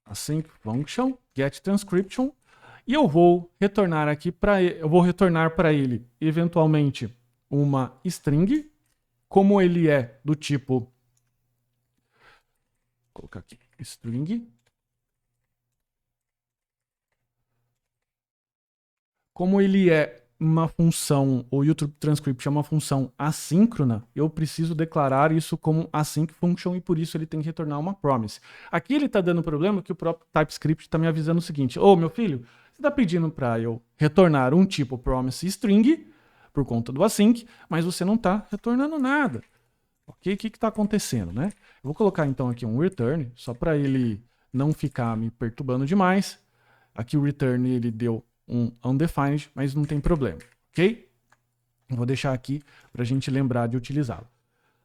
async function getTranscription, e eu vou retornar aqui para ele eventualmente uma string, como ele é do tipo, vou colocar aqui string, como ele é uma função, o YouTube Transcript é uma função assíncrona, eu preciso declarar isso como async function e por isso ele tem que retornar uma promise. Aqui ele está dando problema que o próprio TypeScript está me avisando o seguinte: ô meu filho, você está pedindo para eu retornar um tipo promise string por conta do async, mas você não está retornando nada. Ok? O que está acontecendo, né? Eu vou colocar então aqui um return, só para ele não ficar me perturbando demais. Aqui o return ele deu um undefined, mas não tem problema, ok? Vou deixar aqui para a gente lembrar de utilizá-lo.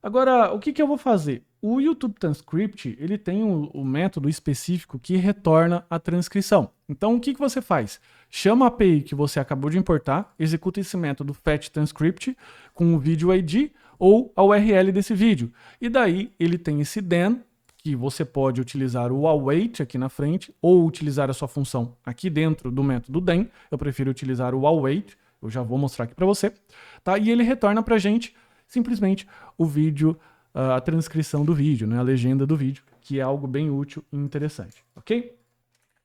Agora, o que eu vou fazer? O YouTube Transcript, ele tem o método específico que retorna a transcrição. Então, o que você faz? Chama a API que você acabou de importar, executa esse método fetchTranscript com o vídeo ID ou a URL desse vídeo. E daí, ele tem esse then, que você pode utilizar o await aqui na frente, ou utilizar a sua função aqui dentro do método then. Eu prefiro utilizar o await, eu já vou mostrar aqui para você. Tá? E ele retorna para a gente simplesmente o vídeo, a transcrição do vídeo, né? A legenda do vídeo, que é algo bem útil e interessante, ok?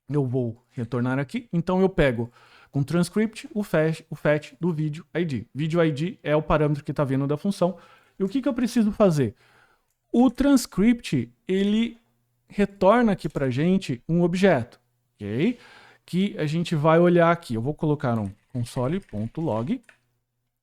Eu vou retornar aqui, então eu pego com transcript o fetch do vídeo ID. Vídeo ID é o parâmetro que está vindo da função. E o que eu preciso fazer? O transcript, ele retorna aqui para a gente um objeto, ok? Que a gente vai olhar aqui. Eu vou colocar um console.log.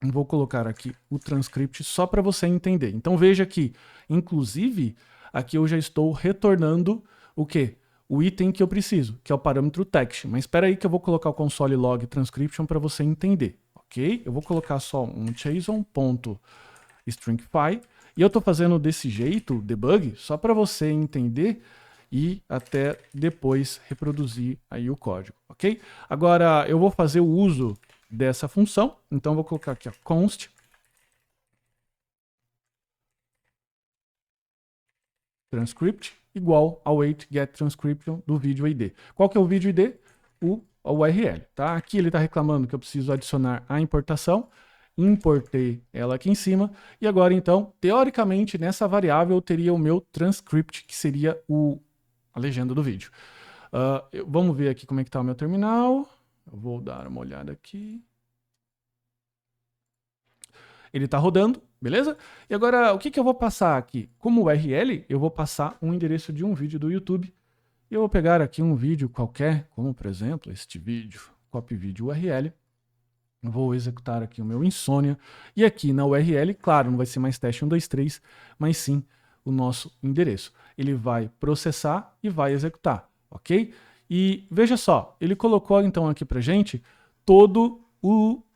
Vou colocar aqui o transcript só para você entender. Então veja que, inclusive, aqui eu já estou retornando o quê? O item que eu preciso, que é o parâmetro text. Mas espera aí que eu vou colocar o console log transcription para você entender, ok? Eu vou colocar só um json.stringify. E eu estou fazendo desse jeito, debug, só para você entender e até depois reproduzir aí o código, ok? Agora eu vou fazer o uso dessa função, então eu vou colocar aqui a const transcript igual ao await get transcription do vídeo ID. Qual que é o vídeo ID? a URL, tá? Aqui ele está reclamando que eu preciso adicionar a importação, importei ela aqui em cima, e agora então, teoricamente, nessa variável eu teria o meu transcript, que seria a legenda do vídeo. Vamos ver aqui como é que está o meu terminal. Eu vou dar uma olhada aqui. Ele está rodando, beleza? E agora, o que eu vou passar aqui? Como URL, eu vou passar um endereço de um vídeo do YouTube. E eu vou pegar aqui um vídeo qualquer, como por exemplo este vídeo, copy vídeo URL. Eu vou executar aqui o meu Insônia. E aqui na URL, claro, não vai ser mais teste 123, mas sim o nosso endereço. Ele vai processar e vai executar, ok? E veja só, ele colocou então aqui pra gente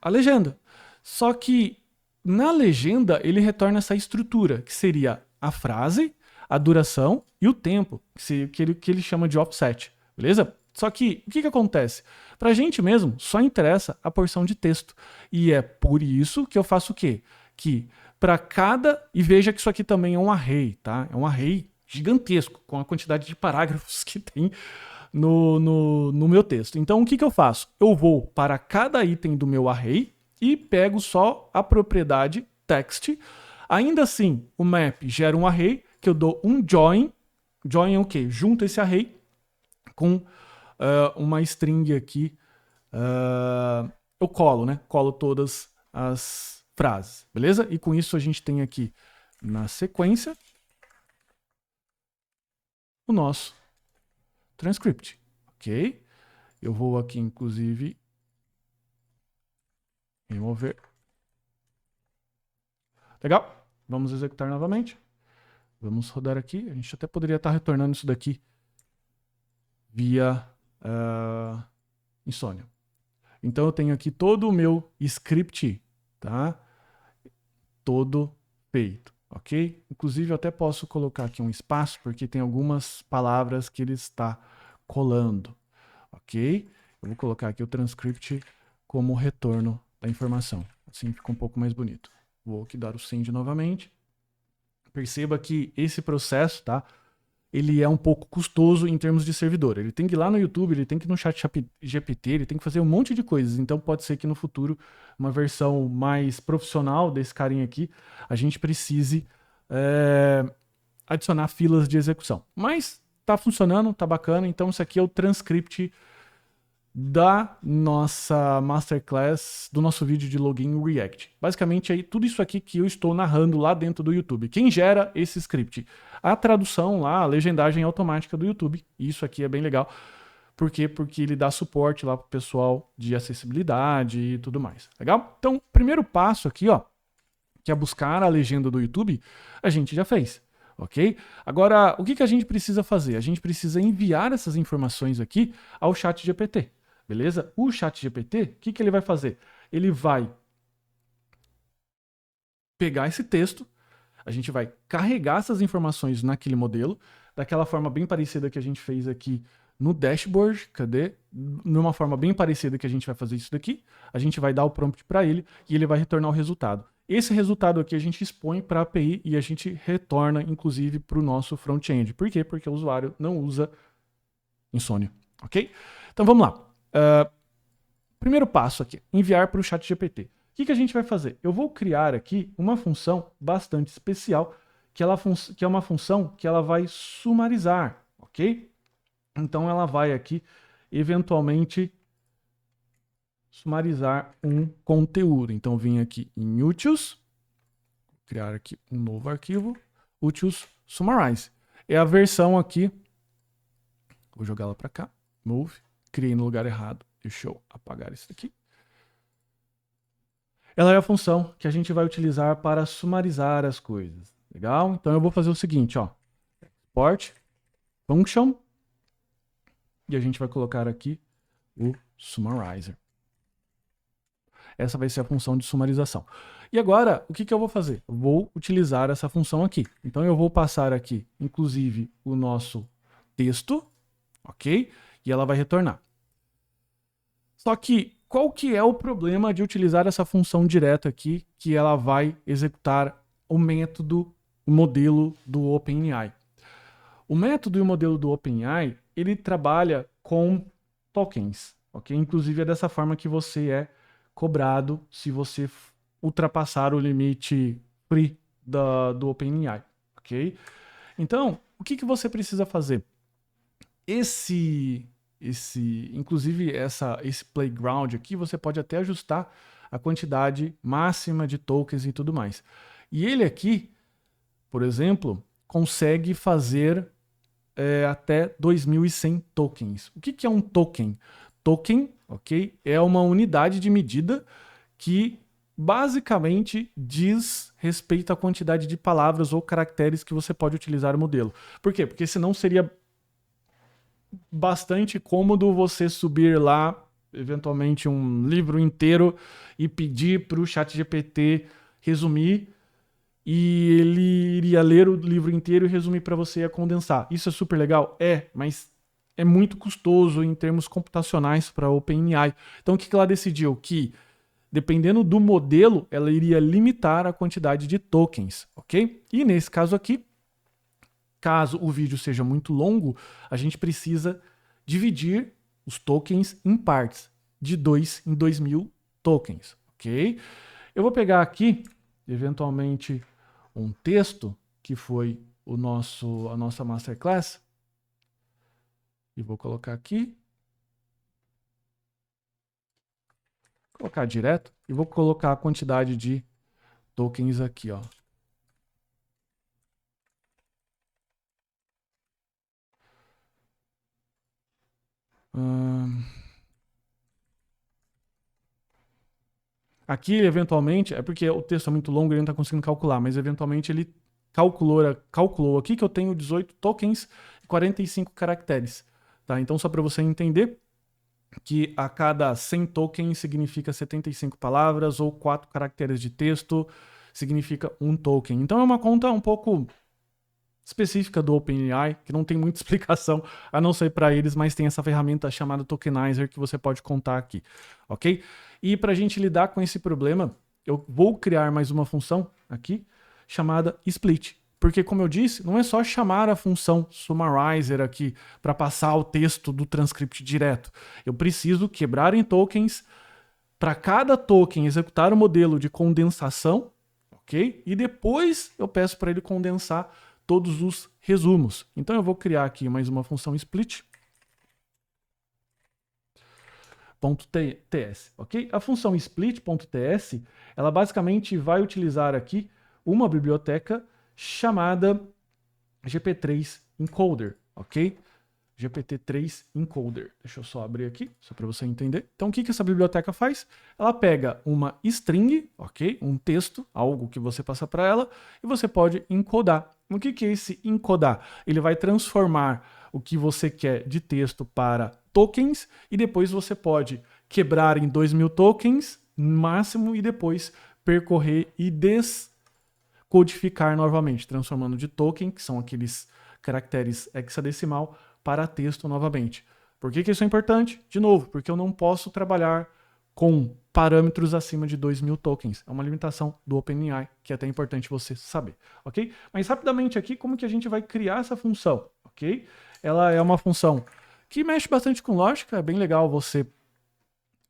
a legenda. Só que na legenda ele retorna essa estrutura, que seria a frase, a duração e o tempo, que ele chama de offset, beleza? Só que, o que acontece? Pra gente mesmo, só interessa a porção de texto. E é por isso que eu faço o quê? Que para cada... E veja que isso aqui também é um array, tá? É um array gigantesco, com a quantidade de parágrafos que tem no meu texto. Então, o que eu faço? Eu vou para cada item do meu array e pego só a propriedade text. Ainda assim, o map gera um array que eu dou um join. Join é o quê? Junto esse array com uma string aqui. Eu colo, né? Colo todas as frases, beleza? E com isso a gente tem aqui na sequência o nosso transcript, ok? Eu vou aqui, inclusive, remover. Legal? Vamos executar novamente. Vamos rodar aqui. A gente até poderia estar retornando isso daqui via Insônia. Então eu tenho aqui todo o meu script, tá? Todo feito, ok? Inclusive eu até posso colocar aqui um espaço, porque tem algumas palavras que ele está colando, ok? Eu vou colocar aqui o transcript como retorno da informação. Assim fica um pouco mais bonito. Vou aqui dar o send novamente. Perceba que esse processo, tá? Ele é um pouco custoso em termos de servidor. Ele tem que ir lá no YouTube, ele tem que ir no chat GPT, ele tem que fazer um monte de coisas. Então pode ser que no futuro, uma versão mais profissional desse carinha aqui, a gente precise adicionar filas de execução. Mas tá funcionando, tá bacana. Então isso aqui é o transcript da nossa masterclass, do nosso vídeo de login React. Basicamente, é tudo isso aqui que eu estou narrando lá dentro do YouTube. Quem gera esse script? A tradução lá, a legendagem automática do YouTube. Isso aqui é bem legal. Por quê? Porque ele dá suporte lá para o pessoal de acessibilidade e tudo mais. Legal? Então, o primeiro passo aqui, ó, que é buscar a legenda do YouTube, a gente já fez. Ok? Agora, o que a gente precisa fazer? A gente precisa enviar essas informações aqui ao chat GPT. Beleza? O chat GPT, o que ele vai fazer? Ele vai pegar esse texto, a gente vai carregar essas informações naquele modelo, daquela forma bem parecida que a gente fez aqui no dashboard. Cadê? Numa forma bem parecida que a gente vai fazer isso daqui. A gente vai dar o prompt para ele e ele vai retornar o resultado. Esse resultado aqui a gente expõe para a API e a gente retorna, inclusive, para o nosso front-end. Por quê? Porque o usuário não usa Insônia. Ok? Então vamos lá. Primeiro passo aqui, enviar para o chat GPT. O que a gente vai fazer? Eu vou criar aqui uma função bastante especial, que é uma função que ela vai sumarizar, ok? Então ela vai aqui, eventualmente, sumarizar um conteúdo. Então vim aqui em utils, criar aqui um novo arquivo, utils summarize. É a versão aqui, vou jogá-la para cá, move, criei no lugar errado. Deixa eu apagar isso daqui. Ela é a função que a gente vai utilizar para sumarizar as coisas. Legal? Então eu vou fazer o seguinte, ó. Export function. E a gente vai colocar aqui o summarizer. Essa vai ser a função de sumarização. E agora, o que eu vou fazer? Eu vou utilizar essa função aqui. Então eu vou passar aqui, inclusive, o nosso texto, ok? E ela vai retornar. Só que, qual que é o problema de utilizar essa função direta aqui, que ela vai executar o método, o modelo do OpenAI? O método e o modelo do OpenAI, ele trabalha com tokens, ok? Inclusive é dessa forma que você é cobrado se você ultrapassar o limite free do OpenAI, ok? Então, o que você precisa fazer? Inclusive esse playground aqui, você pode até ajustar a quantidade máxima de tokens e tudo mais. E ele aqui, por exemplo, consegue fazer até 2.100 tokens. O que é um token? Token, ok, é uma unidade de medida que basicamente diz respeito à quantidade de palavras ou caracteres que você pode utilizar no modelo. Por quê? Porque senão seria bastante cômodo você subir lá, eventualmente, um livro inteiro e pedir para o ChatGPT resumir, e ele iria ler o livro inteiro e resumir para você e condensar. Isso é super legal? É, mas é muito custoso em termos computacionais para a OpenAI. Então o que ela decidiu? Que, dependendo do modelo, ela iria limitar a quantidade de tokens, ok? E nesse caso aqui, caso o vídeo seja muito longo, a gente precisa dividir os tokens em partes, de 2 em 2.000 tokens, ok? Eu vou pegar aqui, eventualmente, um texto que foi a nossa masterclass e vou colocar aqui, colocar direto e vou colocar a quantidade de tokens aqui, ó. Aqui, eventualmente, é porque o texto é muito longo e ele não está conseguindo calcular, mas eventualmente ele calculou aqui que eu tenho 18 tokens e 45 caracteres. Tá? Então, só para você entender que a cada 100 tokens significa 75 palavras ou 4 caracteres de texto significa 1 token. Então é uma conta um pouco específica do OpenAI, que não tem muita explicação, a não ser para eles, mas tem essa ferramenta chamada Tokenizer que você pode contar aqui, ok? E para a gente lidar com esse problema, eu vou criar mais uma função aqui, chamada split. Porque, como eu disse, não é só chamar a função summarizer aqui para passar o texto do transcript direto. Eu preciso quebrar em tokens, para cada token executar o modelo de condensação, ok? E depois eu peço para ele condensar todos os resumos. Então eu vou criar aqui mais uma função split. .ts, ok? A função split.ts, ela basicamente vai utilizar aqui uma biblioteca chamada GP3 Encoder, ok? GPT-3 Encoder. Deixa eu só abrir aqui, só para você entender. Então, o que essa biblioteca faz? Ela pega uma string, ok? Um texto, algo que você passa para ela, e você pode encodar. O que é esse encodar? Ele vai transformar o que você quer de texto para tokens, e depois você pode quebrar em 2.000 tokens, máximo, e depois percorrer e descodificar novamente, transformando de token, que são aqueles caracteres hexadecimal, para texto novamente. Por que isso é importante? De novo, porque eu não posso trabalhar com parâmetros acima de 2.000 tokens. É uma limitação do OpenAI, que é até importante você saber, ok? Mas rapidamente aqui, como que a gente vai criar essa função, ok? Ela é uma função que mexe bastante com lógica, é bem legal você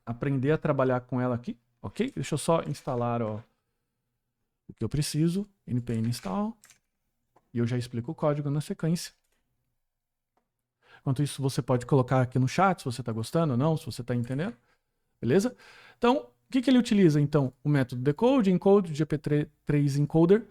aprender a trabalhar com ela aqui, ok? Deixa eu só instalar o que eu preciso, npm install, e eu já explico o código na sequência. Enquanto isso, você pode colocar aqui no chat se você está gostando ou não, se você está entendendo. Beleza? Então, o que ele utiliza? Então, o método decode, encode, GP3 encoder.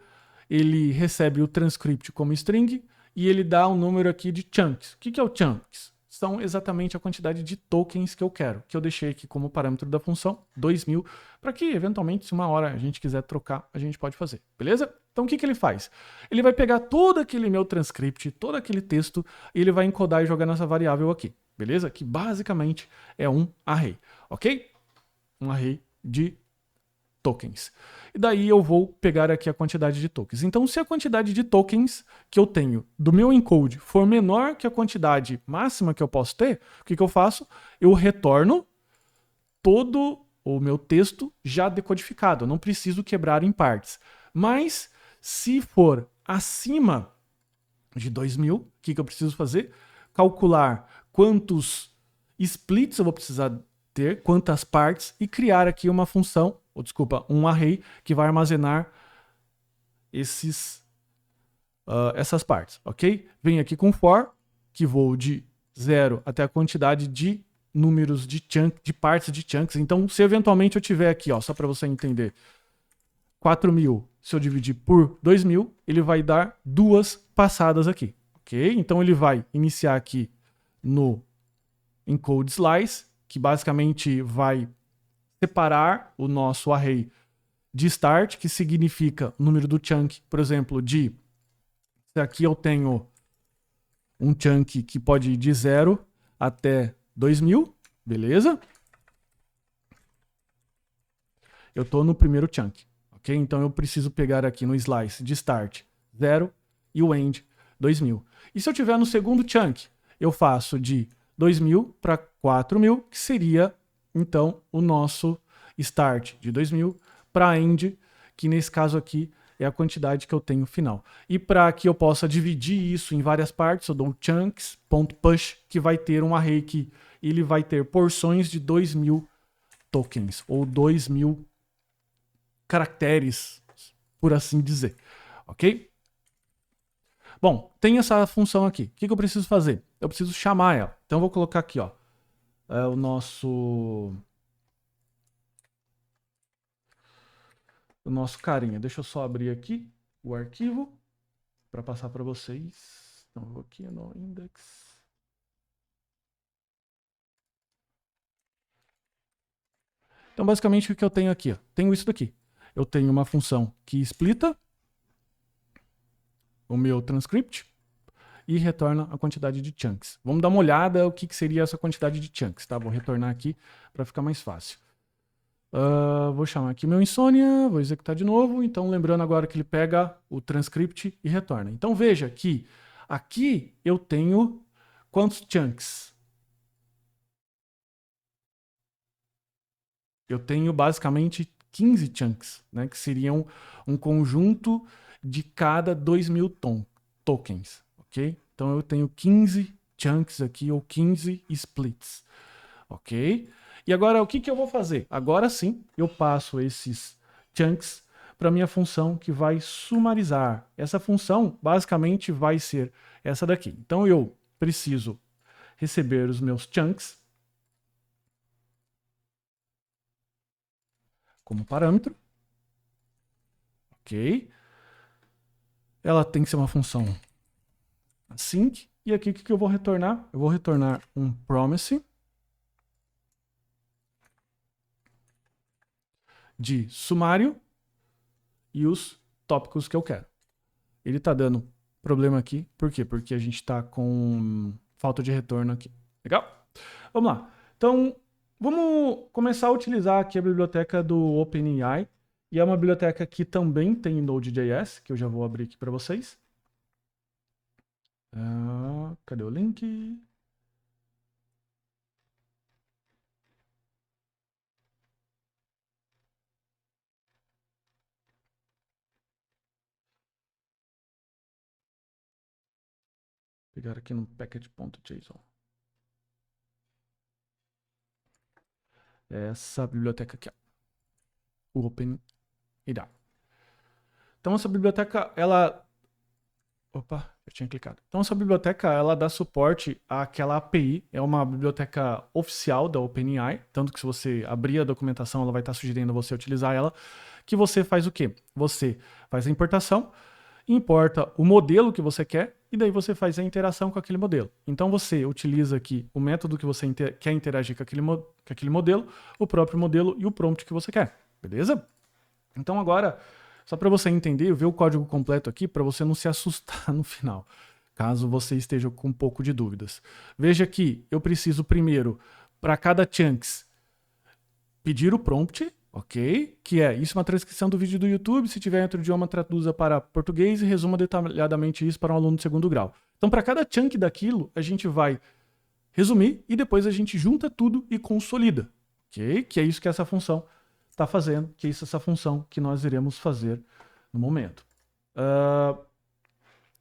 Ele recebe o transcript como string e ele dá um número aqui de chunks. O que é o chunks? São exatamente a quantidade de tokens que eu quero, que eu deixei aqui como parâmetro da função, 2.000, para que, eventualmente, se uma hora a gente quiser trocar, a gente pode fazer. Beleza? Então, o que ele faz? Ele vai pegar todo aquele meu transcript, todo aquele texto, e ele vai encodar e jogar nessa variável aqui. Beleza? Que, basicamente, é um array. Ok? Um array de tokens. E daí eu vou pegar aqui a quantidade de tokens. Então, se a quantidade de tokens que eu tenho do meu encode for menor que a quantidade máxima que eu posso ter, o que eu faço? Eu retorno todo o meu texto já decodificado. Eu não preciso quebrar em partes. Mas, se for acima de 2.000, o que eu preciso fazer? Calcular quantos splits eu vou precisar ter, quantas partes, e criar aqui uma função, ou desculpa, um array que vai armazenar essas partes, ok? Venho aqui com for, que vou de 0 até a quantidade de números de partes de chunks. Então, se eventualmente eu tiver aqui, ó, só para você entender, 4.000, se eu dividir por 2.000, ele vai dar 2 passadas aqui, ok? Então, ele vai iniciar aqui no encode slice, que basicamente vai separar o nosso array de start, que significa o número do chunk, por exemplo, se aqui eu tenho um chunk que pode ir de 0 até 2.000, beleza? Eu estou no primeiro chunk, ok? Então eu preciso pegar aqui no slice de start 0 e o end 2.000. E se eu tiver no segundo chunk, eu faço de 2.000 para 4.000, que seria então o nosso start de 2.000 para end, que nesse caso aqui é a quantidade que eu tenho final. E para que eu possa dividir isso em várias partes, eu dou chunks.push, que vai ter um array que ele vai ter porções de 2.000 tokens, ou 2.000 caracteres, por assim dizer, ok? Bom, tem essa função aqui. O que eu preciso fazer? Eu preciso chamar ela. Então eu vou colocar aqui, ó, o nosso carinha. Deixa eu só abrir aqui o arquivo para passar para vocês. Então eu vou aqui no index. Então basicamente o que eu tenho aqui? Ó, tenho isso daqui. Eu tenho uma função que splita o meu transcript e retorna a quantidade de chunks. Vamos dar uma olhada o que seria essa quantidade de chunks, tá? Vou retornar aqui para ficar mais fácil. Vou chamar aqui meu insônia, vou executar de novo. Então, lembrando agora que ele pega o transcript e retorna. Então, veja que aqui eu tenho quantos chunks? Eu tenho basicamente 15 chunks, né? Que seriam um conjunto de cada 2.000 tokens, ok? Então, eu tenho 15 chunks aqui, ou 15 splits, ok? E agora, o que eu vou fazer? Agora sim, eu passo esses chunks para minha função que vai sumarizar. Essa função, basicamente, vai ser essa daqui. Então, eu preciso receber os meus chunks como parâmetro, ok? Ela tem que ser uma função async. E aqui, o que eu vou retornar? Eu vou retornar um promise de sumário e os tópicos que eu quero. Ele está dando problema aqui. Por quê? Porque a gente está com falta de retorno aqui. Legal? Vamos lá. Então, vamos começar a utilizar aqui a biblioteca do OpenAI. E é uma biblioteca que também tem Node.js, que eu já vou abrir aqui para vocês. Cadê o link? Vou pegar aqui no package.json. Essa biblioteca aqui, ó. O OpenAI. Então essa biblioteca, ela... Opa, eu tinha clicado. Então essa biblioteca, ela dá suporte àquela API, é uma biblioteca oficial da OpenAI, tanto que se você abrir a documentação, ela vai estar sugerindo você utilizar ela, que você faz o quê? Você faz a importação, importa o modelo que você quer, e daí você faz a interação com aquele modelo. Então você utiliza aqui o método que você quer interagir com aquele modelo, o próprio modelo e o prompt que você quer, beleza? Então agora, só para você entender, ver o código completo aqui, para você não se assustar no final, caso você esteja com um pouco de dúvidas. Veja que eu preciso primeiro, para cada chunks, pedir o prompt, ok? Que é, isso é uma transcrição do vídeo do YouTube, se tiver em outro idioma, traduza para português e resuma detalhadamente isso para um aluno de segundo grau. Então, para cada chunk daquilo, a gente vai resumir e depois a gente junta tudo e consolida, ok? Que é isso que essa função está fazendo, que é isso essa função que nós iremos fazer no momento.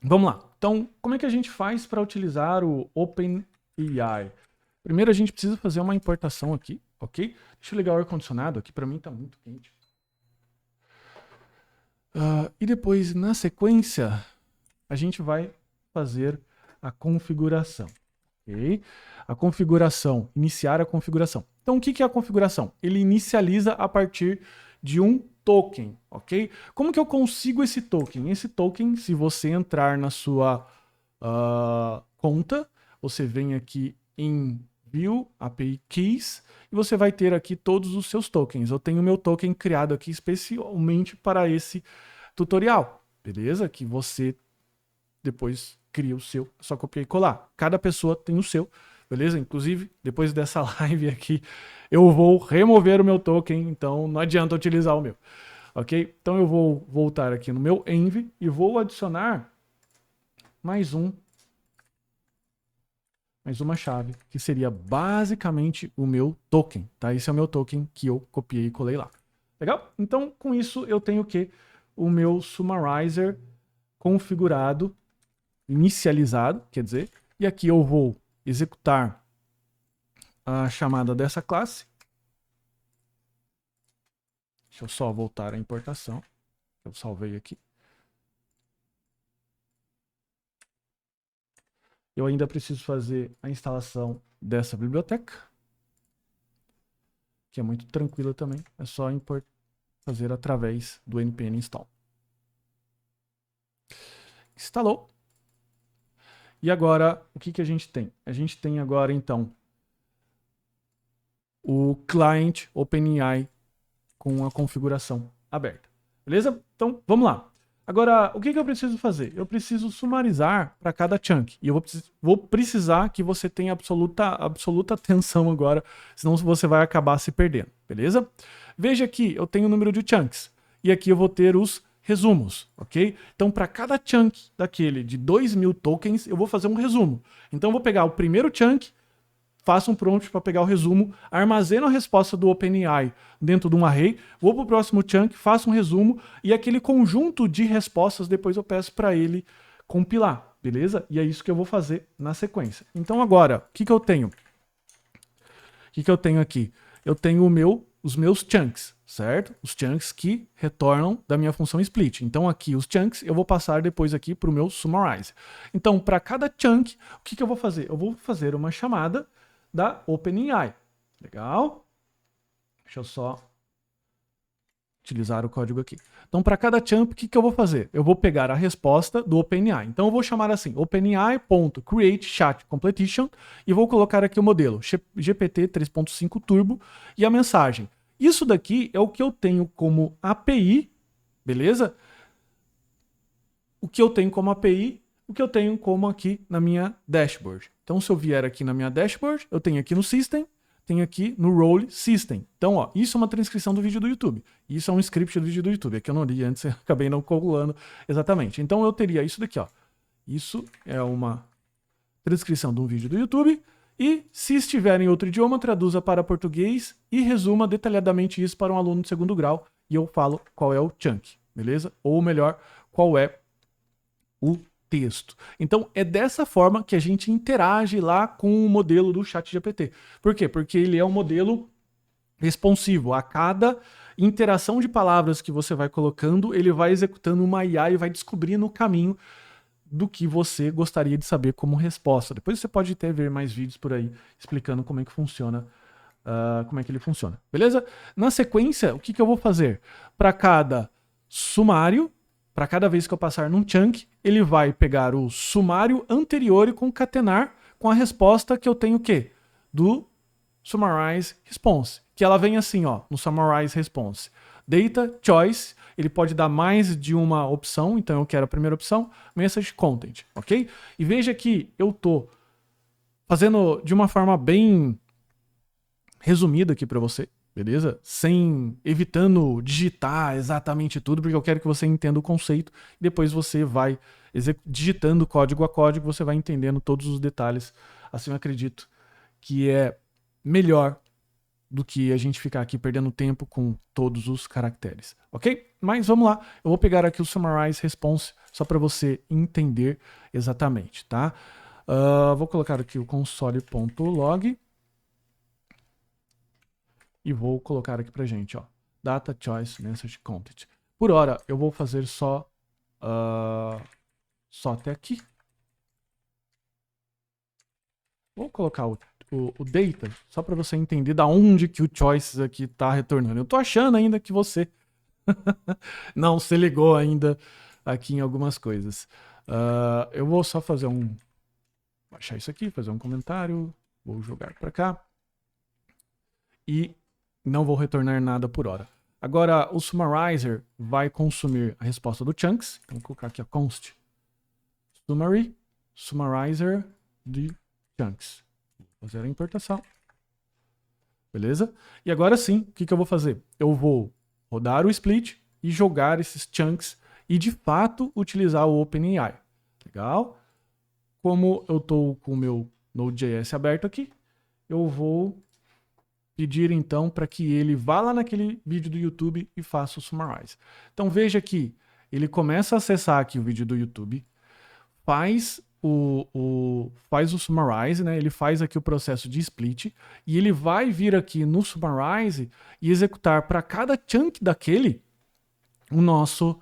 Vamos lá. Então, como é que a gente faz para utilizar o OpenAI? Primeiro a gente precisa fazer uma importação aqui, ok? Deixa eu ligar o ar-condicionado aqui, para mim tá muito quente. E depois, na sequência, a gente vai fazer a configuração, ok? A configuração, iniciar a configuração. Então, o que é a configuração? Ele inicializa a partir de um token, ok? Como que eu consigo esse token? Esse token, se você entrar na sua conta, você vem aqui em View API Keys e você vai ter aqui todos os seus tokens. Eu tenho meu token criado aqui especialmente para esse tutorial, beleza? Que você depois cria o seu, só copiar e colar. Cada pessoa tem o seu, beleza? Inclusive, depois dessa live aqui, eu vou remover o meu token, então não adianta utilizar o meu, ok? Então eu vou voltar aqui no meu env e vou adicionar mais uma chave, que seria basicamente o meu token, tá? Esse é o meu token que eu copiei e colei lá. Legal? Então, com isso, eu tenho o quê? O meu summarizer configurado, inicializado, quer dizer, e aqui eu vou executar a chamada dessa classe. Deixa eu só voltar à importação, que eu salvei aqui. Eu ainda preciso fazer a instalação dessa biblioteca, que é muito tranquila também, é só fazer através do npm install. Instalou. E agora, o que a gente tem? A gente tem agora, então, o client OpenAI com a configuração aberta. Beleza? Então, vamos lá. Agora, o que eu preciso fazer? Eu preciso sumarizar para cada chunk. E eu vou precisar que você tenha absoluta atenção agora, senão você vai acabar se perdendo. Beleza? Veja aqui, eu tenho o número de chunks. E aqui eu vou ter os resumos, ok? Então, para cada chunk daquele de 2.000 tokens, eu vou fazer um resumo. Então, eu vou pegar o primeiro chunk, faço um prompt para pegar o resumo, armazeno a resposta do OpenAI dentro de um array, vou para o próximo chunk, faço um resumo, e aquele conjunto de respostas depois eu peço para ele compilar, beleza? E é isso que eu vou fazer na sequência. Então, agora, o que eu tenho? O que eu tenho aqui? Eu tenho os meus chunks, certo? Os chunks que retornam da minha função split. Então aqui os chunks eu vou passar depois aqui para o meu summarize. Então para cada chunk, o que eu vou fazer? Eu vou fazer uma chamada da OpenAI. Legal? Deixa eu só utilizar o código aqui. Então para cada chunk, o que eu vou fazer? Eu vou pegar a resposta do OpenAI. Então eu vou chamar assim, OpenAI.createChatCompletion e vou colocar aqui o modelo GPT 3.5 Turbo e a mensagem. Isso daqui é o que eu tenho como API, beleza? O que eu tenho como API, o que eu tenho como aqui na minha dashboard. Então se eu vier aqui na minha dashboard, eu tenho aqui no System, tenho aqui no Role System. Então, ó, isso é uma transcrição do vídeo do YouTube. Isso é um script do vídeo do YouTube. É que eu não li antes, eu acabei não calculando exatamente. Então, eu teria isso daqui, ó. Isso é uma transcrição de um vídeo do YouTube. E, se estiver em outro idioma, traduza para português e resuma detalhadamente isso para um aluno de segundo grau. E eu falo qual é o chunk, beleza? Ou melhor, qual é o texto. Então, é dessa forma que a gente interage lá com o modelo do ChatGPT. Por quê? Porque ele é um modelo responsivo. A cada interação de palavras que você vai colocando, ele vai executando uma IA e vai descobrindo o caminho do que você gostaria de saber como resposta. Depois você pode até ver mais vídeos por aí explicando como é que funciona, como é que ele funciona. Beleza? Na sequência, o que eu vou fazer? Para cada sumário, para cada vez que eu passar num chunk, ele vai pegar o sumário anterior e concatenar com a resposta que eu tenho o quê? Do Summarize Response. Que ela vem assim, ó, no Summarize Response. Data Choice, ele pode dar mais de uma opção, então eu quero a primeira opção, Message Content, ok? E veja que eu tô fazendo de uma forma bem resumida aqui para você, beleza? Evitando digitar exatamente tudo, porque eu quero que você entenda o conceito. Depois você vai digitando código a código, você vai entendendo todos os detalhes. Assim eu acredito que é melhor do que a gente ficar aqui perdendo tempo com todos os caracteres, ok? Mas vamos lá, eu vou pegar aqui o Summarize Response só para você entender exatamente, tá? Vou colocar aqui o console.log. e vou colocar aqui pra gente, ó, Data Choice Message Content. Por hora, eu vou fazer só até aqui. Vou colocar o data, só para você entender da onde que o choices aqui tá retornando. Eu tô achando ainda que você não se ligou ainda aqui em algumas coisas. Eu vou só fazer baixar isso aqui, fazer um comentário, vou jogar para cá e não vou retornar nada por hora. Agora, o summarizer vai consumir a resposta do chunks. Então, vou colocar aqui a const summarizer de chunks. Vou fazer a importação. Beleza? E agora sim, o que eu vou fazer? Eu vou rodar o split e jogar esses chunks e de fato utilizar o OpenAI. Legal? Como eu estou com o meu Node.js aberto aqui, eu vou pedir então para que ele vá lá naquele vídeo do YouTube e faça o summarize. Então veja que ele começa a acessar aqui o vídeo do YouTube, faz o summarize, né? Ele faz aqui o processo de split e ele vai vir aqui no summarize e executar para cada chunk daquele o nosso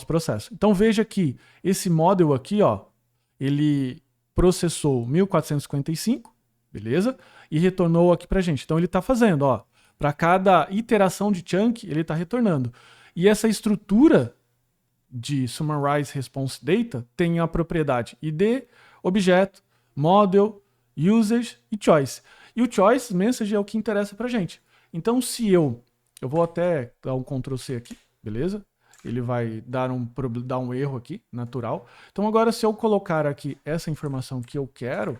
processo. Então veja que esse model aqui, ó, ele processou 1455, beleza? E retornou aqui pra gente. Então ele está fazendo, ó, para cada iteração de chunk, ele está retornando. E essa estrutura de summarize response data tem a propriedade id, objeto, model, usage e choice. E o choice message é o que interessa pra gente. Então se eu vou até dar um Ctrl C aqui, beleza? Ele vai dar um erro aqui, natural. Então agora se eu colocar aqui essa informação que eu quero,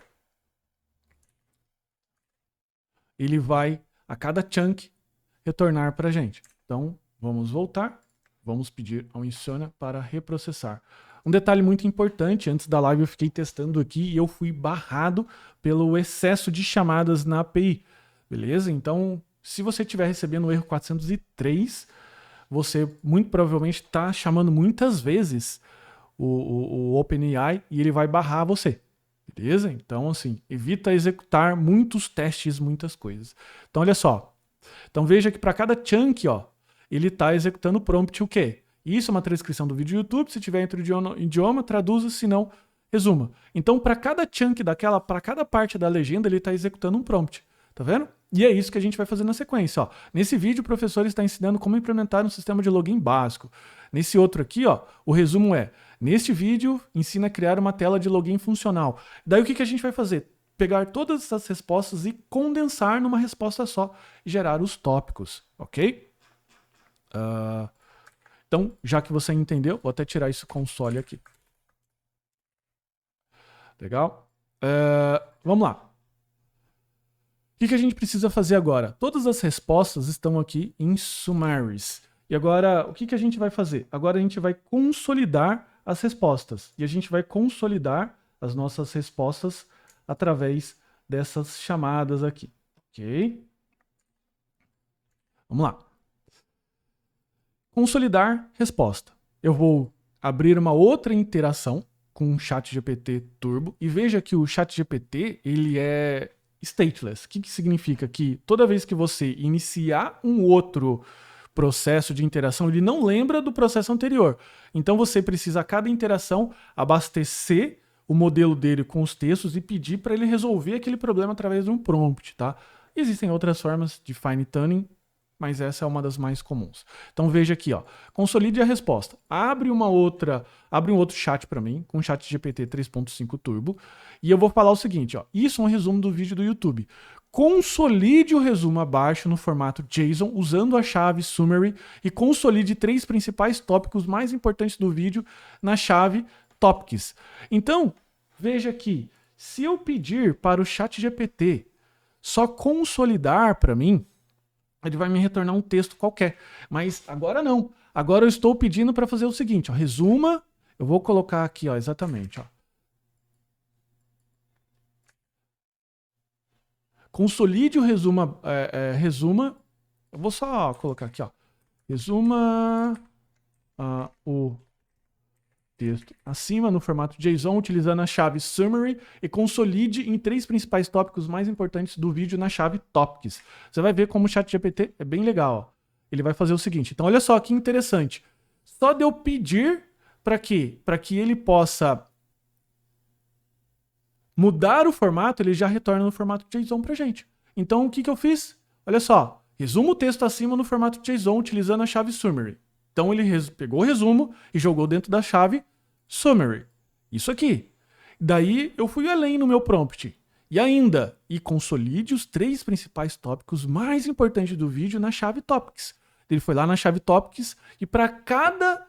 ele vai, a cada chunk, retornar para a gente. Então, vamos voltar. Vamos pedir ao Insônia para reprocessar. Um detalhe muito importante, antes da live eu fiquei testando aqui e eu fui barrado pelo excesso de chamadas na API. Beleza? Então, se você estiver recebendo o erro 403, você muito provavelmente está chamando muitas vezes o OpenAI e ele vai barrar você. Beleza? Então, assim, evita executar muitos testes, muitas coisas. Então, olha só. Então, veja que para cada chunk, ó, ele está executando o prompt o quê? Isso é uma transcrição do vídeo do YouTube. Se tiver entre o idioma, traduza, se não, resuma. Então, para cada chunk daquela, para cada parte da legenda, ele está executando um prompt. Tá vendo? E é isso que a gente vai fazer na sequência. Ó. Nesse vídeo, o professor está ensinando como implementar um sistema de login básico. Nesse outro aqui, ó, o resumo é: neste vídeo, ensina a criar uma tela de login funcional. Daí o que a gente vai fazer? Pegar todas essas respostas e condensar numa resposta só e gerar os tópicos, ok? Então, já que você entendeu, vou até tirar esse console aqui. Legal? Vamos lá. O que a gente precisa fazer agora? Todas as respostas estão aqui em summaries. E agora, o que a gente vai fazer? Agora a gente vai consolidar as respostas. E a gente vai consolidar as nossas respostas através dessas chamadas aqui. Ok? Vamos lá. Consolidar resposta. Eu vou abrir uma outra interação com o ChatGPT Turbo. E veja que o ChatGPT, ele é stateless. O que significa? Que toda vez que você iniciar um outro processo de interação, ele não lembra do processo anterior. Então você precisa, a cada interação, abastecer o modelo dele com os textos e pedir para ele resolver aquele problema através de um prompt, tá? Existem outras formas de fine tuning, mas essa é uma das mais comuns. Então veja aqui, ó, consolide a resposta. Abre um outro chat para mim, com o ChatGPT 3.5 Turbo, e eu vou falar o seguinte, ó, isso é um resumo do vídeo do YouTube. Consolide o resumo abaixo no formato JSON, usando a chave summary, e consolide 3 principais tópicos mais importantes do vídeo na chave topics. Então, veja aqui, se eu pedir para o ChatGPT só consolidar para mim, ele vai me retornar um texto qualquer. Mas agora não. Agora eu estou pedindo para fazer o seguinte, ó, resuma, eu vou colocar aqui, ó, exatamente, ó. Consolide o resuma, eu vou só colocar aqui, ó, resuma o texto acima no formato JSON utilizando a chave summary e consolide em 3 principais tópicos mais importantes do vídeo na chave topics. Você vai ver como o ChatGPT é bem legal. Ó. Ele vai fazer o seguinte. Então, olha só que interessante. Só de eu pedir para quê? Para que ele possa mudar o formato, ele já retorna no formato JSON pra gente. Então, o que eu fiz? Olha só. Resumo o texto acima no formato JSON utilizando a chave summary. Então ele pegou o resumo e jogou dentro da chave summary. Isso aqui. Daí eu fui além no meu prompt. E consolide os 3 principais tópicos mais importantes do vídeo na chave topics. Ele foi lá na chave topics e para cada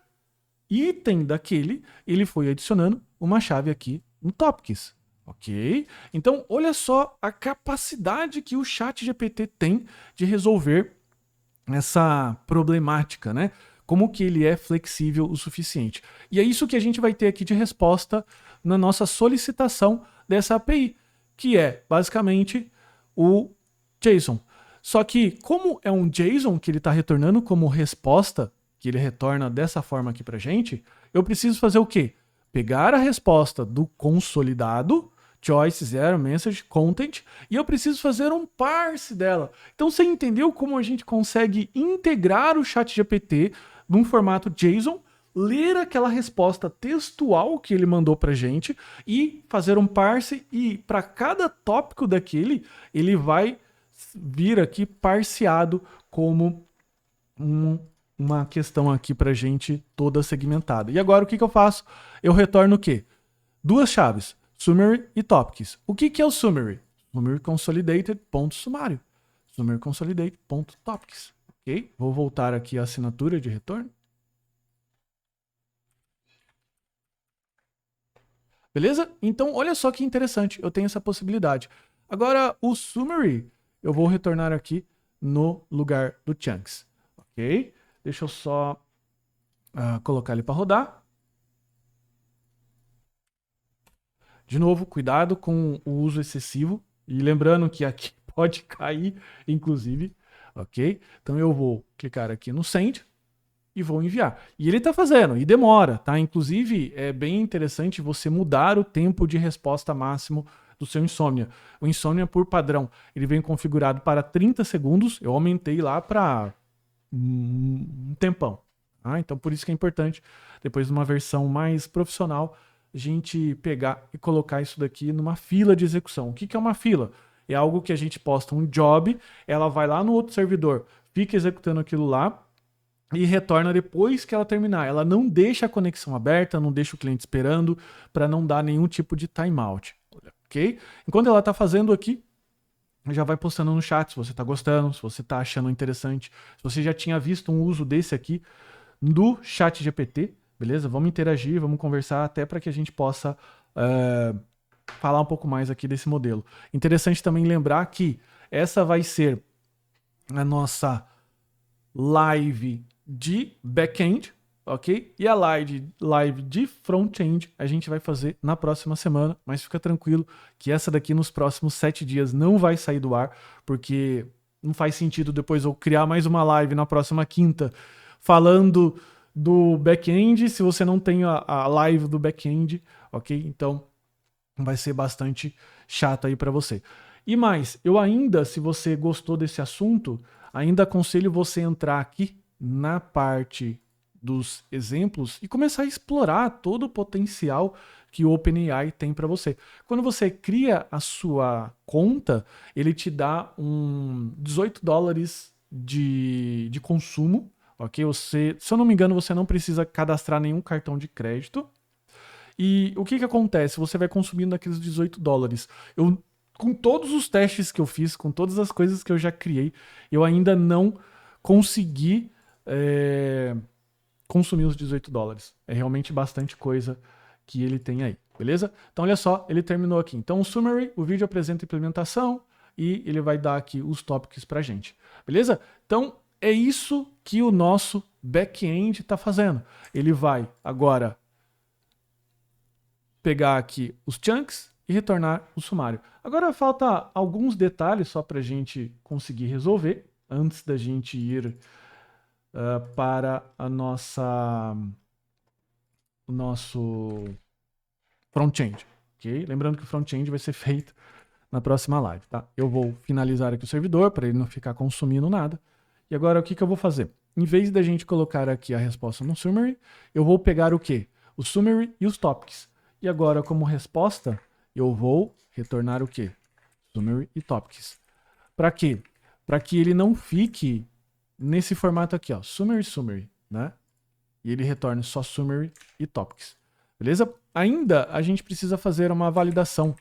item daquele, ele foi adicionando uma chave aqui no topics. Ok? Então, olha só a capacidade que o ChatGPT tem de resolver essa problemática, né? Como que ele é flexível o suficiente. E é isso que a gente vai ter aqui de resposta na nossa solicitação dessa API, que é basicamente o JSON. Só que como é um JSON que ele está retornando como resposta, que ele retorna dessa forma aqui pra gente, eu preciso fazer o quê? Pegar a resposta do consolidado, choice, zero, message, content, e eu preciso fazer um parse dela. Então você entendeu como a gente consegue integrar o ChatGPT num formato JSON, ler aquela resposta textual que ele mandou pra gente e fazer um parse, e para cada tópico daquele, ele vai vir aqui parseado como uma questão aqui pra gente toda segmentada. E agora o que eu faço? Eu retorno o quê? 2 chaves, summary e topics. O que é o summary? Summary consolidated ponto sumário. Summary consolidated ponto topics. Ok? Vou voltar aqui à assinatura de retorno. Beleza? Então, olha só que interessante. Eu tenho essa possibilidade. Agora, o summary, eu vou retornar aqui no lugar do chunks. Ok? Deixa eu só colocar ele para rodar. De novo, cuidado com o uso excessivo. E lembrando que aqui pode cair, inclusive. Ok? Então eu vou clicar aqui no send e vou enviar. E ele está fazendo, e demora, tá? Inclusive, é bem interessante você mudar o tempo de resposta máximo do seu Insomnia. O Insomnia, por padrão, ele vem configurado para 30 segundos. Eu aumentei lá para um tempão. Tá? Então, por isso que é importante, depois de uma versão mais profissional, a gente pegar e colocar isso daqui numa fila de execução. O que é uma fila? É algo que a gente posta um job, ela vai lá no outro servidor, fica executando aquilo lá, e retorna depois que ela terminar. Ela não deixa a conexão aberta, não deixa o cliente esperando, para não dar nenhum tipo de timeout. Ok? Enquanto ela está fazendo aqui, já vai postando no chat se você está gostando, se você está achando interessante, se você já tinha visto um uso desse aqui do ChatGPT, beleza? Vamos interagir, vamos conversar até para que a gente possa falar um pouco mais aqui desse modelo. Interessante também lembrar que essa vai ser a nossa live de back-end, ok? E a live de front-end a gente vai fazer na próxima semana, mas fica tranquilo que essa daqui nos próximos 7 dias não vai sair do ar, porque não faz sentido depois eu criar mais uma live na próxima quinta falando do back-end se você não tem a live do back-end, ok? Então vai ser bastante chato aí para você. E mais, eu ainda, se você gostou desse assunto, ainda aconselho você entrar aqui na parte dos exemplos e começar a explorar todo o potencial que o OpenAI tem para você. Quando você cria a sua conta, ele te dá $18 de consumo, ok? Se eu não me engano, você não precisa cadastrar nenhum cartão de crédito. E o que acontece? Você vai consumindo aqueles $18. Com todos os testes que eu fiz, com todas as coisas que eu já criei, eu ainda não consegui consumir os $18. É realmente bastante coisa que ele tem aí, beleza? Então olha só, ele terminou aqui. Então o summary, o vídeo apresenta a implementação e ele vai dar aqui os tópicos pra gente, beleza? Então é isso que o nosso back-end está fazendo. Ele vai agora pegar aqui os chunks e retornar o sumário. Agora falta alguns detalhes só para a gente conseguir resolver antes da gente ir para o nosso front-end, ok? Lembrando que o front-end vai ser feito na próxima live, tá? Eu vou finalizar aqui o servidor para ele não ficar consumindo nada. E agora o que eu vou fazer? Em vez da gente colocar aqui a resposta no summary, eu vou pegar o quê? O summary e os topics. E agora, como resposta, eu vou retornar o quê? Summary e topics. Para quê? Para que ele não fique nesse formato aqui, ó, summary, né? E ele retorne só summary e topics. Beleza? Ainda a gente precisa fazer uma validação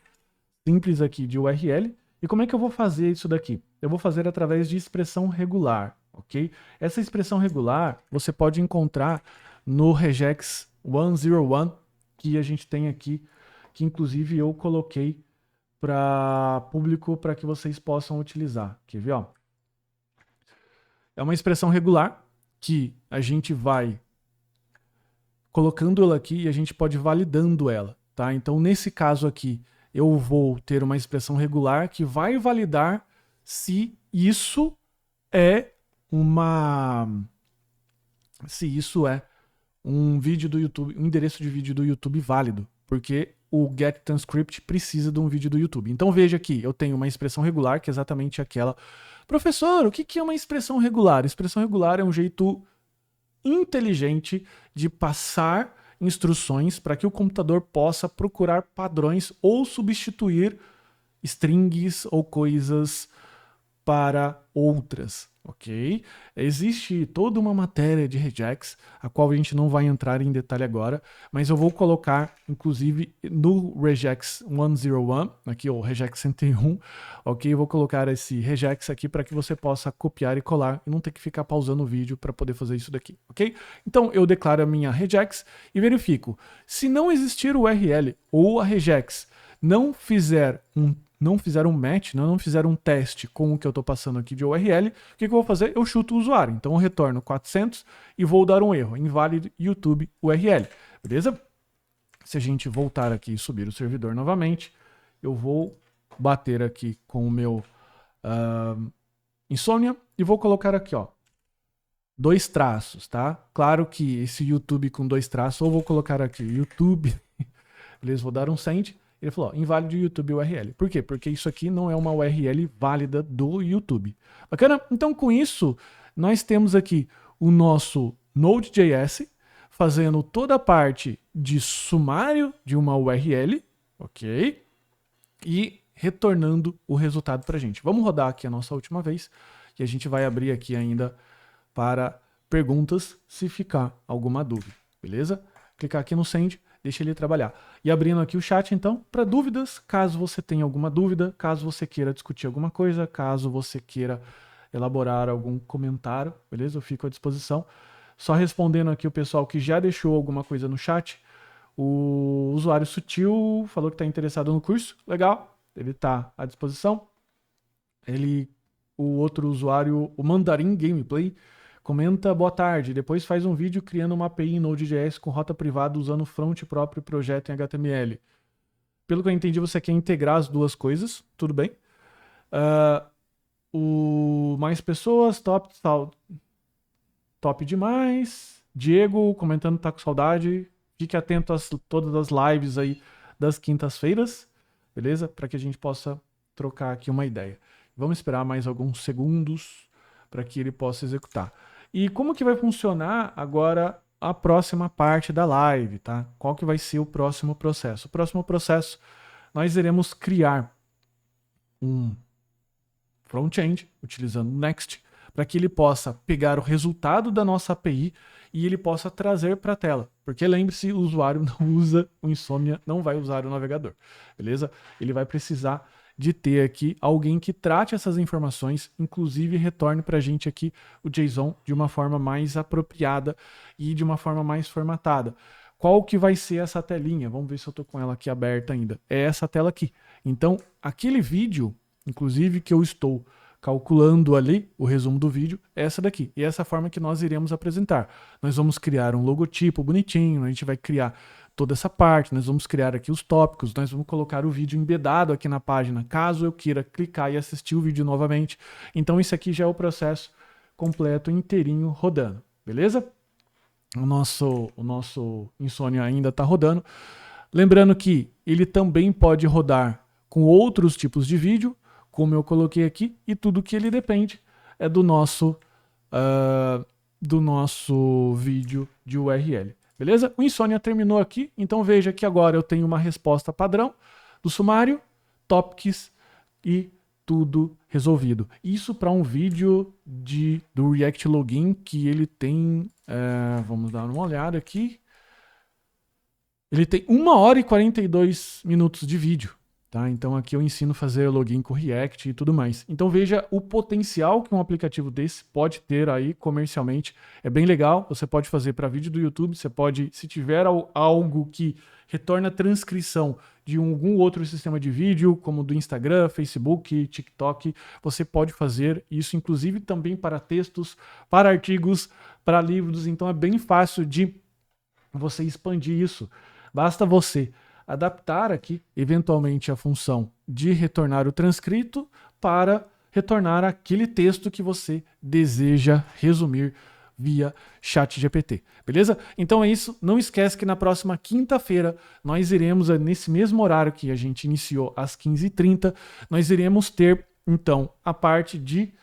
simples aqui de URL. E como é que eu vou fazer isso daqui? Eu vou fazer através de expressão regular, ok? Essa expressão regular você pode encontrar no regex 101 que a gente tem aqui, que inclusive eu coloquei para público para que vocês possam utilizar. Quer ver? Ó? É uma expressão regular que a gente vai colocando ela aqui e a gente pode ir validando ela, tá? Então, nesse caso aqui, eu vou ter uma expressão regular que vai validar se isso é um vídeo do YouTube, um endereço de vídeo do YouTube válido, porque o getTranscript precisa de um vídeo do YouTube. Então veja aqui, eu tenho uma expressão regular, que é exatamente aquela. Professor, o que é uma expressão regular? Expressão regular é um jeito inteligente de passar instruções para que o computador possa procurar padrões ou substituir strings ou coisas para outras, ok? Existe toda uma matéria de regex, a qual a gente não vai entrar em detalhe agora, mas eu vou colocar, inclusive, no regex 101, aqui, ou regex 101, ok? Eu vou colocar esse regex aqui para que você possa copiar e colar e não ter que ficar pausando o vídeo para poder fazer isso daqui, ok? Então, eu declaro a minha regex e verifico. Se não existir o URL ou a regex não fizer um match, não fizer um teste com o que eu estou passando aqui de URL, o que eu vou fazer? Eu chuto o usuário. Então eu retorno 400 e vou dar um erro, inválido YouTube URL. Beleza? Se a gente voltar aqui e subir o servidor novamente, eu vou bater aqui com o meu Insomnia e vou colocar aqui, ó, 2 traços, tá? Claro que esse YouTube com 2 traços, ou vou colocar aqui YouTube, beleza? Vou dar um send. Ele falou, ó, inválido YouTube URL. Por quê? Porque isso aqui não é uma URL válida do YouTube. Bacana? Então, com isso, nós temos aqui o nosso Node.js fazendo toda a parte de sumário de uma URL, ok? E retornando o resultado para a gente. Vamos rodar aqui a nossa última vez e a gente vai abrir aqui ainda para perguntas se ficar alguma dúvida, beleza? Clicar aqui no send, deixa ele trabalhar. E abrindo aqui o chat, então, para dúvidas, caso você tenha alguma dúvida, caso você queira discutir alguma coisa, caso você queira elaborar algum comentário, beleza? Eu fico à disposição. Só respondendo aqui o pessoal que já deixou alguma coisa no chat, o usuário Sutil falou que está interessado no curso, legal, ele está à disposição. O outro usuário, o Mandarim Gameplay, comenta, boa tarde, depois faz um vídeo criando uma API em Node.js com rota privada usando front próprio projeto em HTML. Pelo que eu entendi, você quer integrar as duas coisas, tudo bem. O mais pessoas, top demais. Diego comentando que tá com saudade. Fique atento a todas as lives aí das quintas-feiras, beleza? Para que a gente possa trocar aqui uma ideia. Vamos esperar mais alguns segundos para que ele possa executar. E como que vai funcionar agora a próxima parte da live, tá? Qual que vai ser o próximo processo? O próximo processo, nós iremos criar um front-end utilizando o Next, para que ele possa pegar o resultado da nossa API e ele possa trazer para a tela. Porque lembre-se, o usuário não usa o Insomnia, não vai usar o navegador, beleza? Ele vai precisar de ter aqui alguém que trate essas informações, inclusive retorne para a gente aqui o JSON de uma forma mais apropriada e de uma forma mais formatada. Qual que vai ser essa telinha? Vamos ver se eu estou com ela aqui aberta ainda. É essa tela aqui. Então, aquele vídeo, inclusive que eu estou calculando ali o resumo do vídeo, é essa daqui. E é essa forma que nós iremos apresentar. Nós vamos criar um logotipo bonitinho, a gente vai criar toda essa parte, nós vamos criar aqui os tópicos, nós vamos colocar o vídeo embedado aqui na página, caso eu queira clicar e assistir o vídeo novamente. Então isso aqui já é o processo completo, inteirinho, rodando, beleza? o nosso Insônia ainda está rodando. Lembrando que ele também pode rodar com outros tipos de vídeo, como eu coloquei aqui, e tudo que ele depende é do nosso vídeo de URL. Beleza? O Insônia terminou aqui, então veja que agora eu tenho uma resposta padrão do sumário, topics e tudo resolvido. Isso para um vídeo do React Login que ele tem, vamos dar uma olhada aqui, ele tem 1 hora e 42 minutos de vídeo. Tá? Então aqui eu ensino a fazer login com React e tudo mais. Então veja o potencial que um aplicativo desse pode ter aí comercialmente. É bem legal, você pode fazer para vídeo do YouTube, você pode, se tiver algo que retorna transcrição de algum outro sistema de vídeo, como do Instagram, Facebook, TikTok, você pode fazer isso, inclusive também para textos, para artigos, para livros. Então é bem fácil de você expandir isso. Basta você adaptar aqui, eventualmente, a função de retornar o transcrito para retornar aquele texto que você deseja resumir via ChatGPT, beleza? Então é isso, não esquece que na próxima quinta-feira nós iremos, nesse mesmo horário que a gente iniciou às 15h30, nós iremos ter, então, a parte de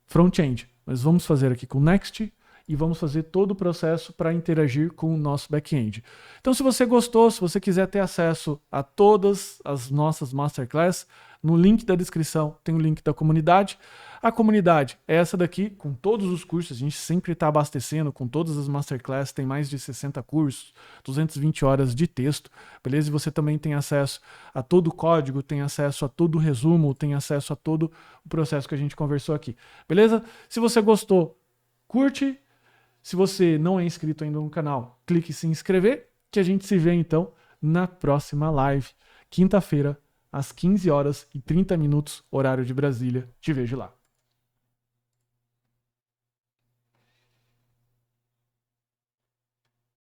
front-end. Nós vamos fazer aqui com Next, e vamos fazer todo o processo para interagir com o nosso back-end. Então, se você gostou, se você quiser ter acesso a todas as nossas Masterclass, no link da descrição tem o link da comunidade. A comunidade é essa daqui, com todos os cursos, a gente sempre está abastecendo com todas as Masterclass, tem mais de 60 cursos, 220 horas de texto, beleza? E você também tem acesso a todo o código, tem acesso a todo o resumo, tem acesso a todo o processo que a gente conversou aqui, beleza? Se você gostou, curte. Se você não é inscrito ainda no canal, clique em se inscrever, que a gente se vê então na próxima live, quinta-feira, às 15h30, horário de Brasília. Te vejo lá.